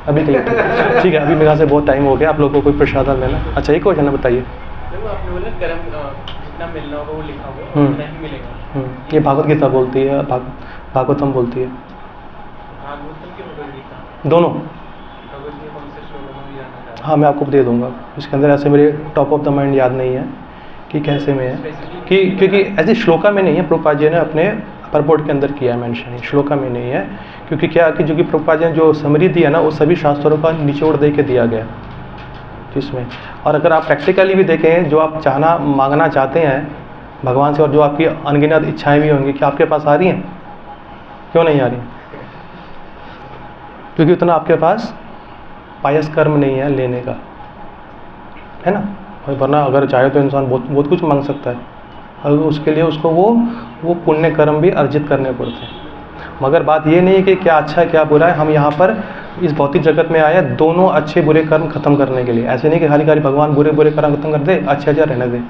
अभी ठीक है, अभी मेरे से बहुत टाइम हो गया, आप लोगों को कोई प्रसाद लेना। अच्छा एक क्वेश्चन है, बताइए। आपने बोला कर्म जितना मिलना होगा वो लिखा होगा, उतना ही मिलेगा। ये भागवत गीता बोलती है, भागवतम बोलती है, भागवतम की भगवद गीता दोनों। भगवद गीता कौन से श्लोक में जानना चाह रहा हूं? हाँ मैं आपको दे दूंगा, इसके अंदर ऐसे मेरे टॉप ऑफ द माइंड याद नहीं है कि कैसे में है, कि क्योंकि ऐसे श्लोका में नहीं है, प्रभुपाद जी ने अपने परपोर्ट के अंदर किया है मेंशन, श्लोका में नहीं है। क्योंकि क्या कि जो कि प्रभुपाद जी ने जो समरी दिया ना, वो सभी शास्त्रों का निचोड़ दे के दिया गया जिसमें। और अगर आप प्रैक्टिकली भी देखें, जो आप मांगना चाहते हैं भगवान से, और जो आपकी अनगिनत इच्छाएं भी होंगी, क्या आपके पास आ रही हैं? क्यों नहीं आ रही? क्योंकि उतना आपके पास पायस कर्म नहीं है लेने का, है ना। और वरना अगर चाहे तो इंसान बहुत कुछ मांग सकता है, और उसके लिए उसको वो पुण्य कर्म भी अर्जित करने पड़ते हैं। मगर बात ये नहीं है कि क्या अच्छा है क्या बुरा है, हम यहाँ पर इस भौतिक जगत में आए हैं दोनों अच्छे बुरे कर्म खत्म करने के लिए। ऐसे नहीं कि हरी हरी भगवान बुरे बुरे कर्म खत्म कर दे, अच्छे अच्छा रहने दे,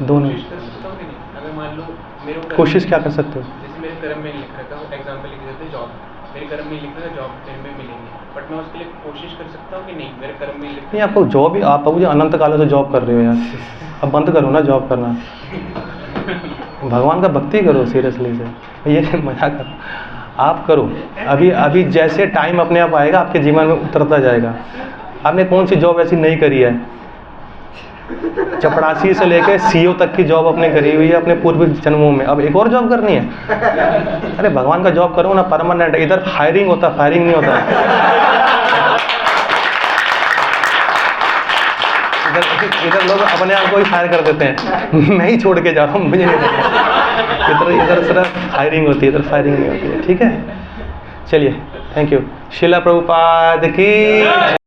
दोनों। अगर मान लो मेरे कोशिश क्या कर सकते हो? जैसे मेरे कर्म में लिख रखा है, एग्जाम्पल लिख देते जॉब, मेरे कर्म में लिख रखा है जॉब मेरे में मिलेंगे, बट मैं उसके लिए कोशिश कर सकता हूँ कि नहीं मेरे कर्म में लिख नहीं, आपको जॉब ही, आप मुझे अनंत काल से जॉब कर रहे हो यार, अब बंद करो ना जॉब करना, भगवान का भक्ति करो सीरियसली से, ये मजाक करो, आप करो। अभी जैसे टाइम अपने आप आएगा आपके जीवन में उतरता जाएगा। आपने कौन सी जॉब ऐसी नहीं करी है? चपरासी से लेकर सीईओ तक की जॉब आपने करी हुई है अपने पूर्व जन्मों में, अब एक और जॉब करनी है? अरे भगवान का जॉब करो ना, परमानेंट। इधर हायरिंग होता, फायरिंग नहीं होता। इधर लोग अपने आप को ही फायर कर देते हैं, मैं ही छोड़ के जा रहा हूँ, मुझे नहीं पता। इधर सिर्फ हायरिंग होती है, इधर फायरिंग नहीं होती है, ठीक है। चलिए, थैंक यू। शिला प्रभुपाद की